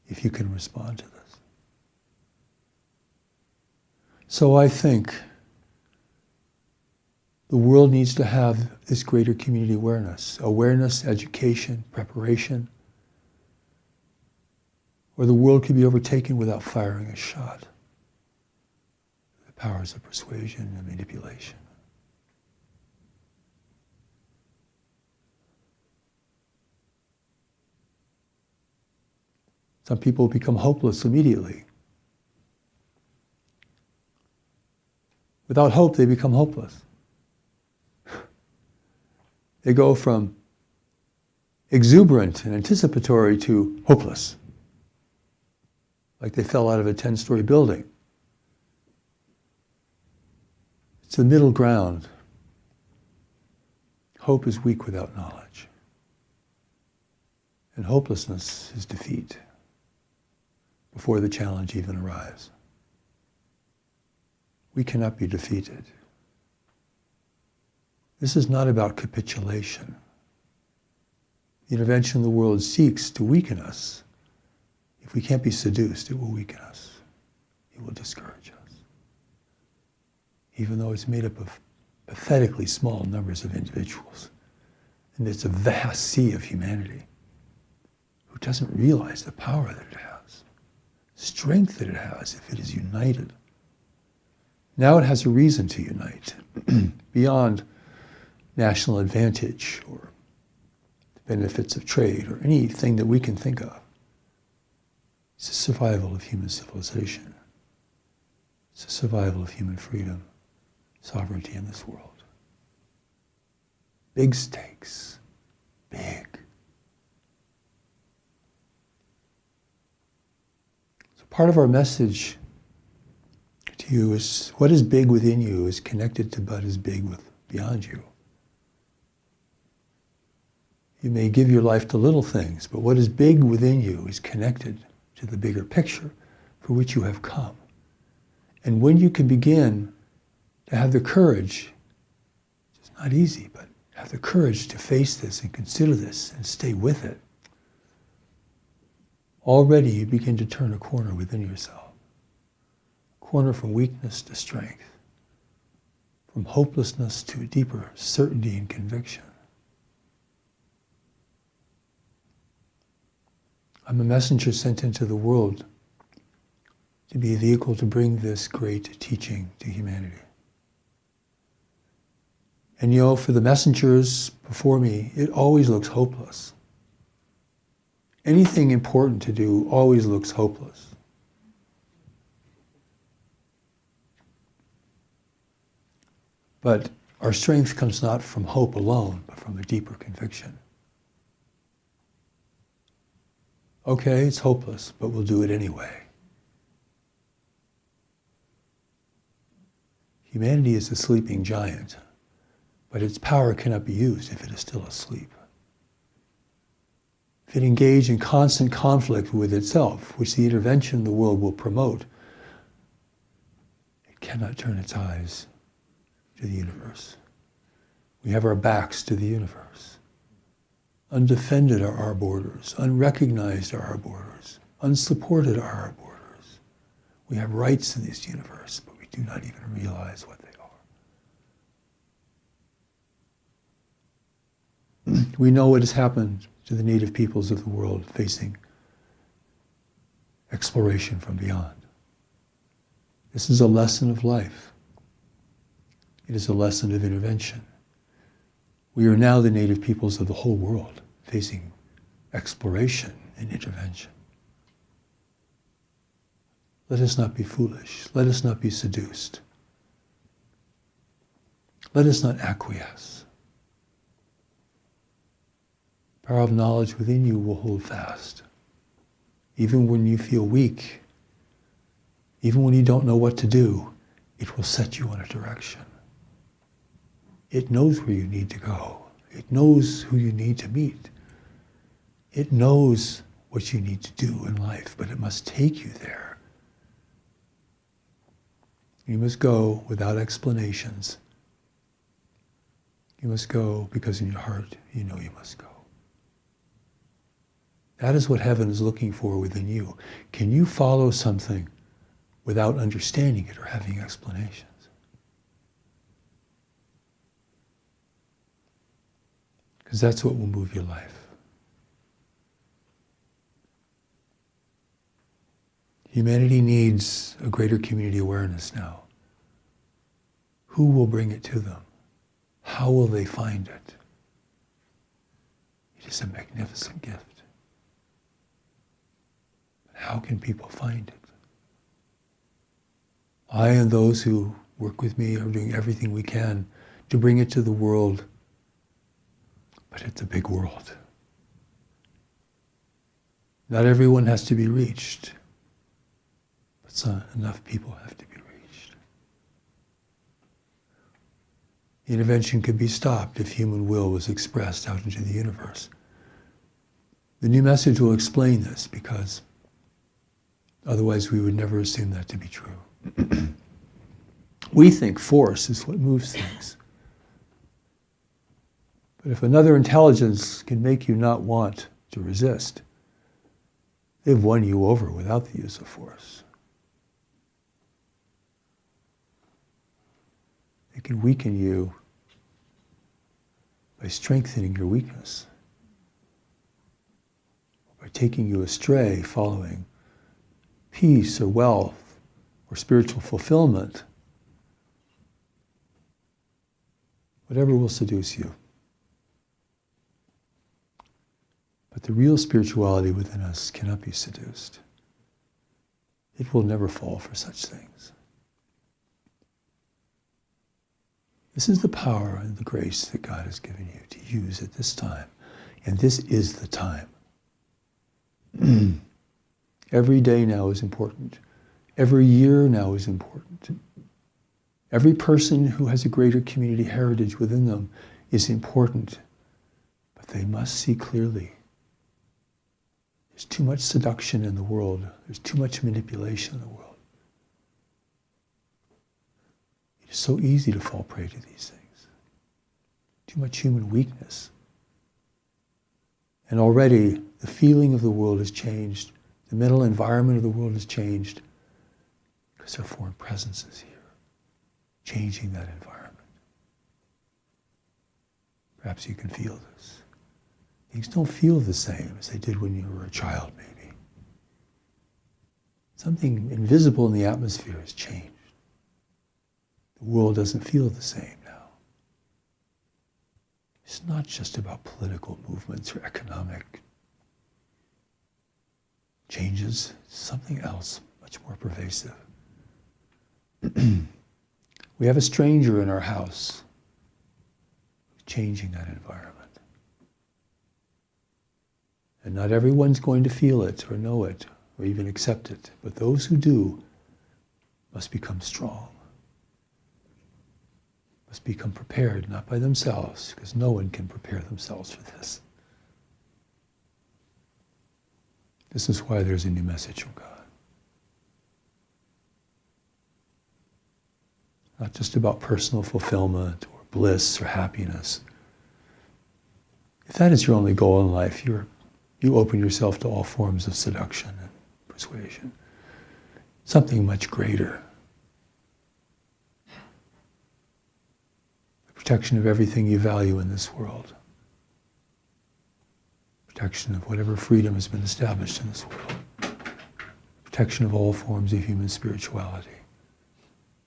D: if you can respond to this. So I think the world needs to have this greater community awareness, education, preparation, or the world could be overtaken without firing a shot. The powers of persuasion and manipulation. Some people become hopeless immediately. Without hope, they become hopeless. They go from exuberant and anticipatory to hopeless. Like they fell out of a 10-story building. It's the middle ground. Hope is weak without knowledge. And hopelessness is defeat before the challenge even arrives. We cannot be defeated. This is not about capitulation. The intervention of the world seeks to weaken us. If we can't be seduced, it will weaken us. It will discourage us. Even though it's made up of pathetically small numbers of individuals. And it's a vast sea of humanity who doesn't realize the power that it has, strength that it has if it is united. Now it has a reason to unite beyond national advantage or the benefits of trade or anything that we can think of. It's the survival of human civilization. It's the survival of human freedom, sovereignty in this world. Big stakes, big. So part of our message to you is what is big within you is connected to what is big beyond you. You may give your life to little things, but what is big within you is connected to the bigger picture for which you have come. And when you can begin to have the courage, it's not easy, but have the courage to face this and consider this and stay with it, already you begin to turn a corner within yourself. A corner from weakness to strength, from hopelessness to a deeper certainty and conviction. I'm a messenger sent into the world to be a vehicle to bring this great teaching to humanity. And you know, for the messengers before me, it always looks hopeless. Anything important to do always looks hopeless. But our strength comes not from hope alone, but from a deeper conviction. Okay, it's hopeless, but we'll do it anyway. Humanity is a sleeping giant, but its power cannot be used if it is still asleep. If it engaged in constant conflict with itself, which the intervention of the world will promote, it cannot turn its eyes to the universe. We have our backs to the universe. Undefended are our borders, unrecognized are our borders, unsupported are our borders. We have rights in this universe, but we do not even realize what they are. We know what has happened to the native peoples of the world facing exploration from beyond. This is a lesson of life. It is a lesson of intervention. We are now the native peoples of the whole world facing exploration and intervention. Let us not be foolish. Let us not be seduced. Let us not acquiesce. The power of knowledge within you will hold fast. Even when you feel weak, even when you don't know what to do, it will set you in a direction. It knows where you need to go. It knows who you need to meet. It knows what you need to do in life, but it must take you there. You must go without explanations. You must go because in your heart you know you must go. That is what heaven is looking for within you. Can you follow something without understanding it or having explanations? Because that's what will move your life. Humanity needs a greater community awareness now. Who will bring it to them? How will they find it? It is a magnificent gift. How can people find it? I and those who work with me are doing everything we can to bring it to the world, but it's a big world. Not everyone has to be reached, but enough people have to be reached. The intervention could be stopped if human will was expressed out into the universe. The new message will explain this, because otherwise we would never assume that to be true. We think force is what moves things. But if another intelligence can make you not want to resist, they've won you over without the use of force. They can weaken you by strengthening your weakness, by taking you astray, following peace or wealth or spiritual fulfillment, whatever will seduce you. But the real spirituality within us cannot be seduced. It will never fall for such things. This is the power and the grace that God has given you to use at this time. And this is the time. Every day now is important. Every year now is important. Every person who has a greater community heritage within them is important. But they must see clearly. There's too much seduction in the world. There's too much manipulation in the world. It is so easy to fall prey to these things. Too much human weakness. And already the feeling of the world has changed. The mental environment of the world has changed because there are foreign presences here, changing that environment. Perhaps you can feel this. Things don't feel the same as they did when you were a child, maybe. Something invisible in the atmosphere has changed. The world doesn't feel the same now. It's not just about political movements or economic changes. It's something else, much more pervasive. We have a stranger in our house changing that environment. And not everyone's going to feel it or know it or even accept it. But those who do must become strong. Must become prepared, not by themselves, because no one can prepare themselves for this. This is why there's a new message from God. Not just about personal fulfillment or bliss or happiness. If that is your only goal in life, you open yourself to all forms of seduction and persuasion. Something much greater. The protection of everything you value in this world. Protection of whatever freedom has been established in this world. Protection of all forms of human spirituality.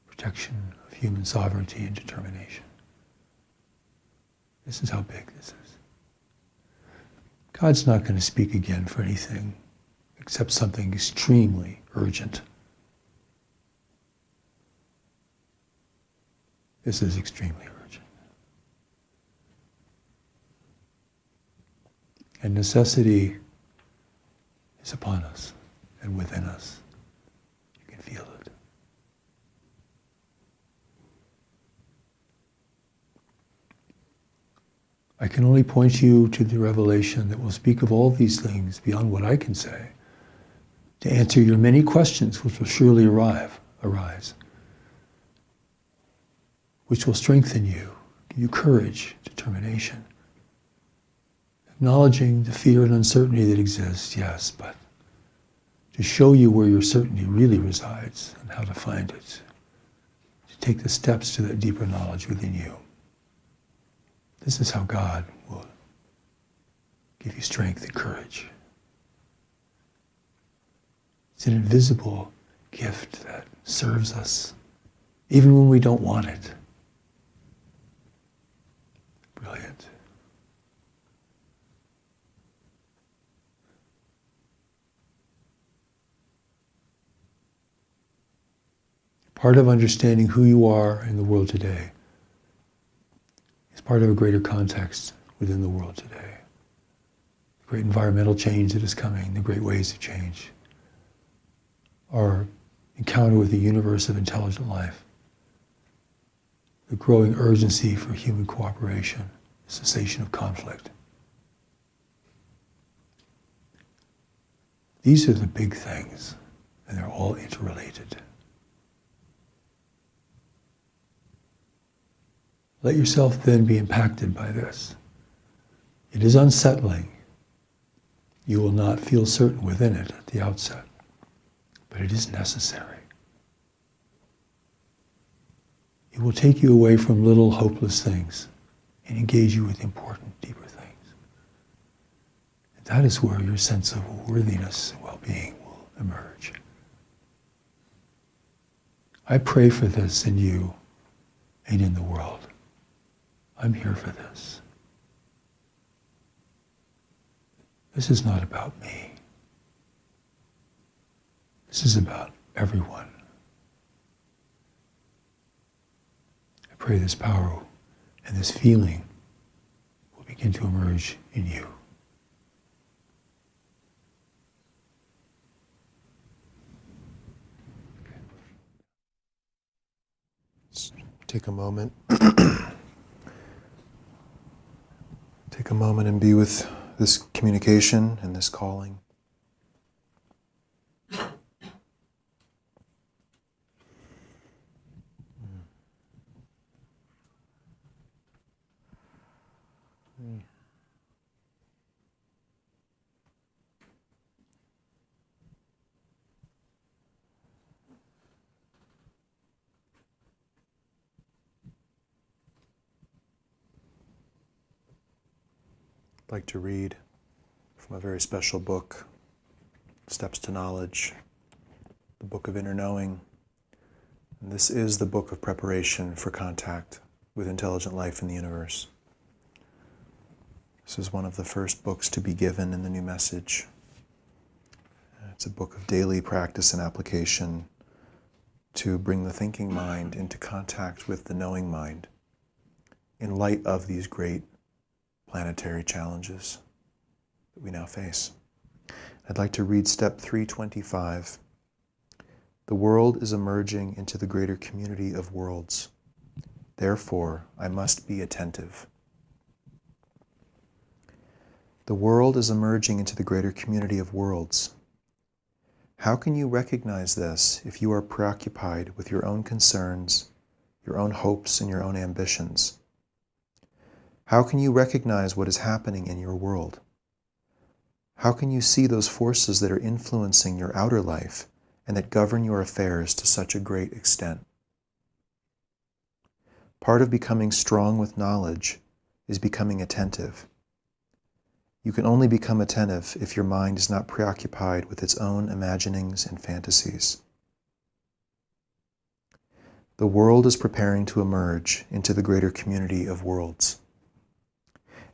D: Protection of human sovereignty and determination. This is how big this is. God's not going to speak again for anything except something extremely urgent. This is extremely urgent. And necessity is upon us and within us. You can feel it. I can only point you to the revelation that will speak of all these things beyond what I can say, to answer your many questions which will surely arise, which will strengthen you, give you courage, determination, acknowledging the fear and uncertainty that exists, yes, but to show you where your certainty really resides and how to find it, to take the steps to that deeper knowledge within you. This is how God will give you strength and courage. It's an invisible gift that serves us, even when we don't want it. Brilliant. Part of understanding who you are in the world today is part of a greater context within the world today. The great environmental change that is coming, the great waves of change, our encounter with the universe of intelligent life, the growing urgency for human cooperation, cessation of conflict. These are the big things, and they're all interrelated. Let yourself then be impacted by this. It is unsettling. You will not feel certain within it at the outset, but it is necessary. It will take you away from little hopeless things and engage you with important, deeper things. And that is where your sense of worthiness and well-being will emerge. I pray for this in you and in the world. I'm here for this. This is not about me. This is about everyone. I pray this power and this feeling will begin to emerge in you.
A: Let's take a moment. Take a moment and be with this communication and this calling. I'd like to read from a very special book, Steps to Knowledge, the Book of Inner Knowing. And this is the book of preparation for contact with intelligent life in the universe. This is one of the first books to be given in the new message. It's a book of daily practice and application to bring the thinking mind into contact with the knowing mind in light of these great planetary challenges that we now face. I'd like to read step 325. The world is emerging into the greater community of worlds. Therefore, I must be attentive. The world is emerging into the greater community of worlds. How can you recognize this if you are preoccupied with your own concerns, your own hopes, and your own ambitions? How can you recognize what is happening in your world? How can you see those forces that are influencing your outer life and that govern your affairs to such a great extent? Part of becoming strong with knowledge is becoming attentive. You can only become attentive if your mind is not preoccupied with its own imaginings and fantasies. The world is preparing to emerge into the greater community of worlds.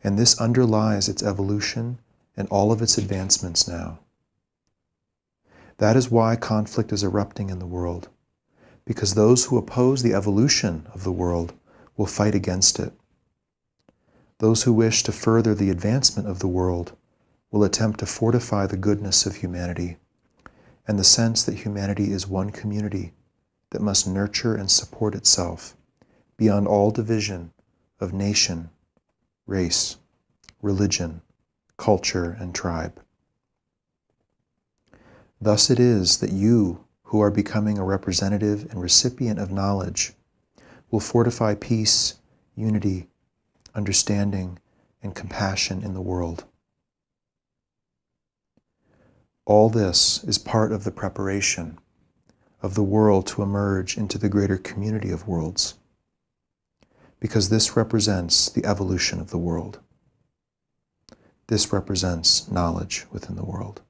A: And this underlies its evolution and all of its advancements now. That is why conflict is erupting in the world, because those who oppose the evolution of the world will fight against it. Those who wish to further the advancement of the world will attempt to fortify the goodness of humanity and the sense that humanity is one community that must nurture and support itself beyond all division of nation, race, religion, culture, and tribe. Thus it is that you, who are becoming a representative and recipient of knowledge, will fortify peace, unity, understanding, and compassion in the world. All this is part of the preparation of the world to emerge into the greater community of worlds, because this represents the evolution of the world. This represents knowledge within the world.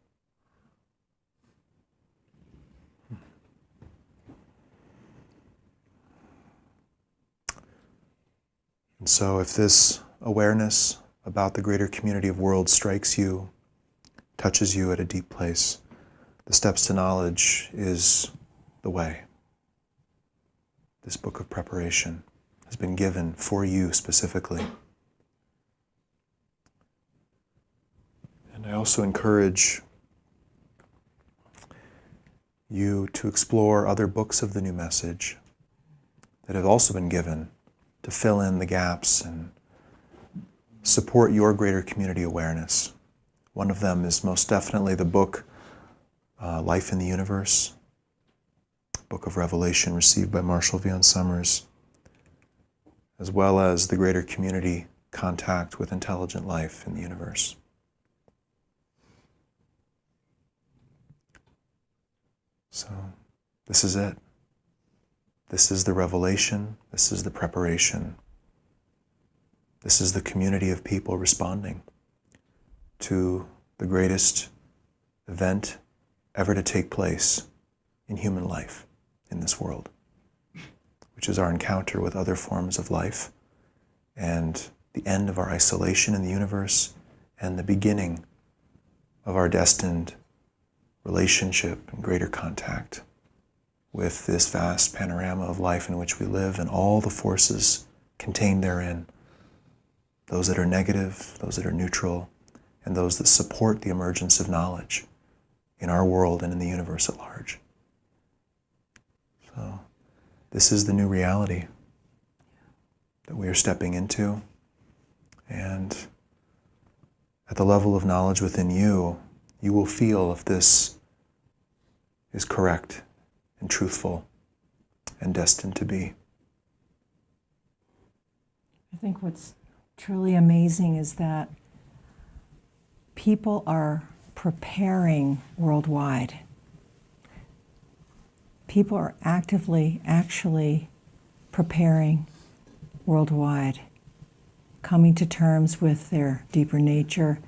A: So if this awareness about the greater community of worlds strikes you, touches you at a deep place, the Steps to Knowledge is the way. This book of preparation has been given for you specifically. And I also encourage you to explore other books of the New Message that have also been given to fill in the gaps and support your greater community awareness. One of them is most definitely the book Life in the Universe, Book of Revelation received by Marshall Vian Summers, as well as the greater community Contact with Intelligent Life in the Universe. So this is it. This is the revelation. This is the preparation. This is the community of people responding to the greatest event ever to take place in human life in this world, which is our encounter with other forms of life and the end of our isolation in the universe and the beginning of our destined relationship and greater contact with this vast panorama of life in which we live and all the forces contained therein, those that are negative, those that are neutral, and those that support the emergence of knowledge in our world and in the universe at large. So this is the new reality that we are stepping into, and at the level of knowledge within you, you will feel if this is correct and truthful and destined to be.
B: I think what's truly amazing is that people are preparing worldwide. People are actively, actually preparing worldwide, coming to terms with their deeper nature,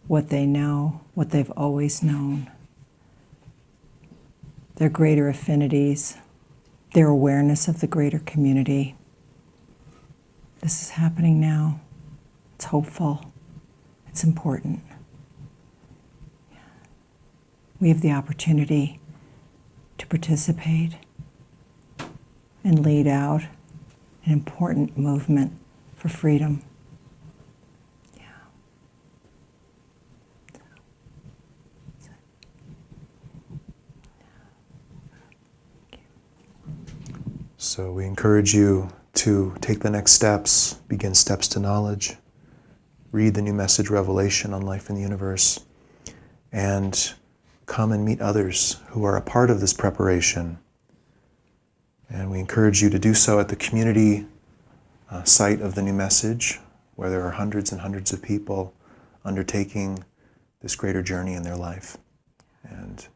B: what they know, what they've always known, their greater affinities, their awareness of the greater community. This is happening now. It's hopeful. It's important. We have the opportunity to participate and lead out an important movement for freedom.
A: So we encourage you to take the next steps, begin steps to knowledge, read the New Message Revelation on Life in the Universe, and come and meet others who are a part of this preparation. And we encourage you to do so at the community site of the New Message, where there are hundreds and hundreds of people undertaking this greater journey in their life. And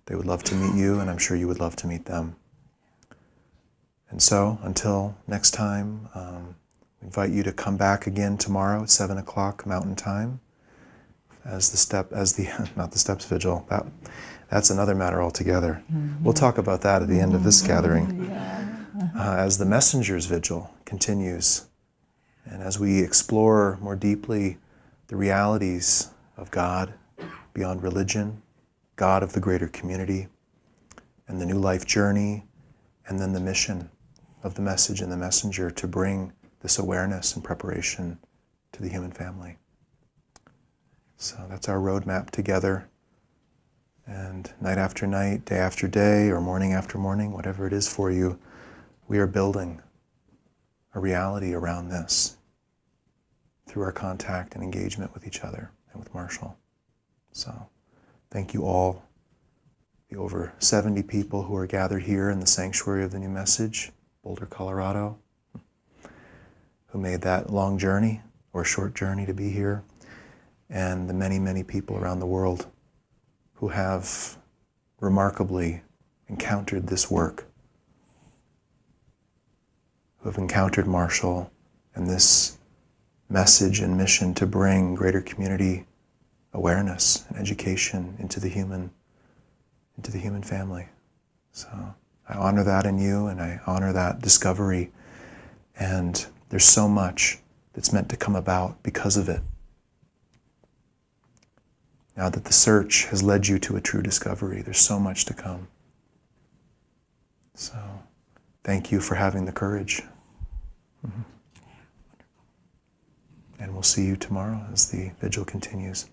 A: they would love to meet you, and I'm sure you would love to meet them. And so, until next time, we invite you to come back again tomorrow at 7 o'clock Mountain Time not the Steps Vigil. That's another matter altogether. Mm-hmm. We'll talk about that at the end of this gathering. As the Messenger's Vigil continues, and as we explore more deeply the realities of God beyond religion, God of the greater community, and the new life journey, and then the mission of the message and the messenger to bring this awareness and preparation to the human family. So that's our roadmap together. And night after night, day after day, or morning after morning, whatever it is for you, we are building a reality around this through our contact and engagement with each other and with Marshall. So thank you all, the over 70 people who are gathered here in the Sanctuary of the New Message, Boulder, Colorado, who made that long journey or short journey to be here, and the many, many people around the world who have remarkably encountered this work, who have encountered Marshall and this message and mission to bring greater community awareness and education into the human family. So I honor that in you, and I honor that discovery, and There's so much that's meant to come about because of it. Now that the search has led you to a true discovery, there's so much to come. So, thank you for having the courage. And we'll see you tomorrow as the vigil continues.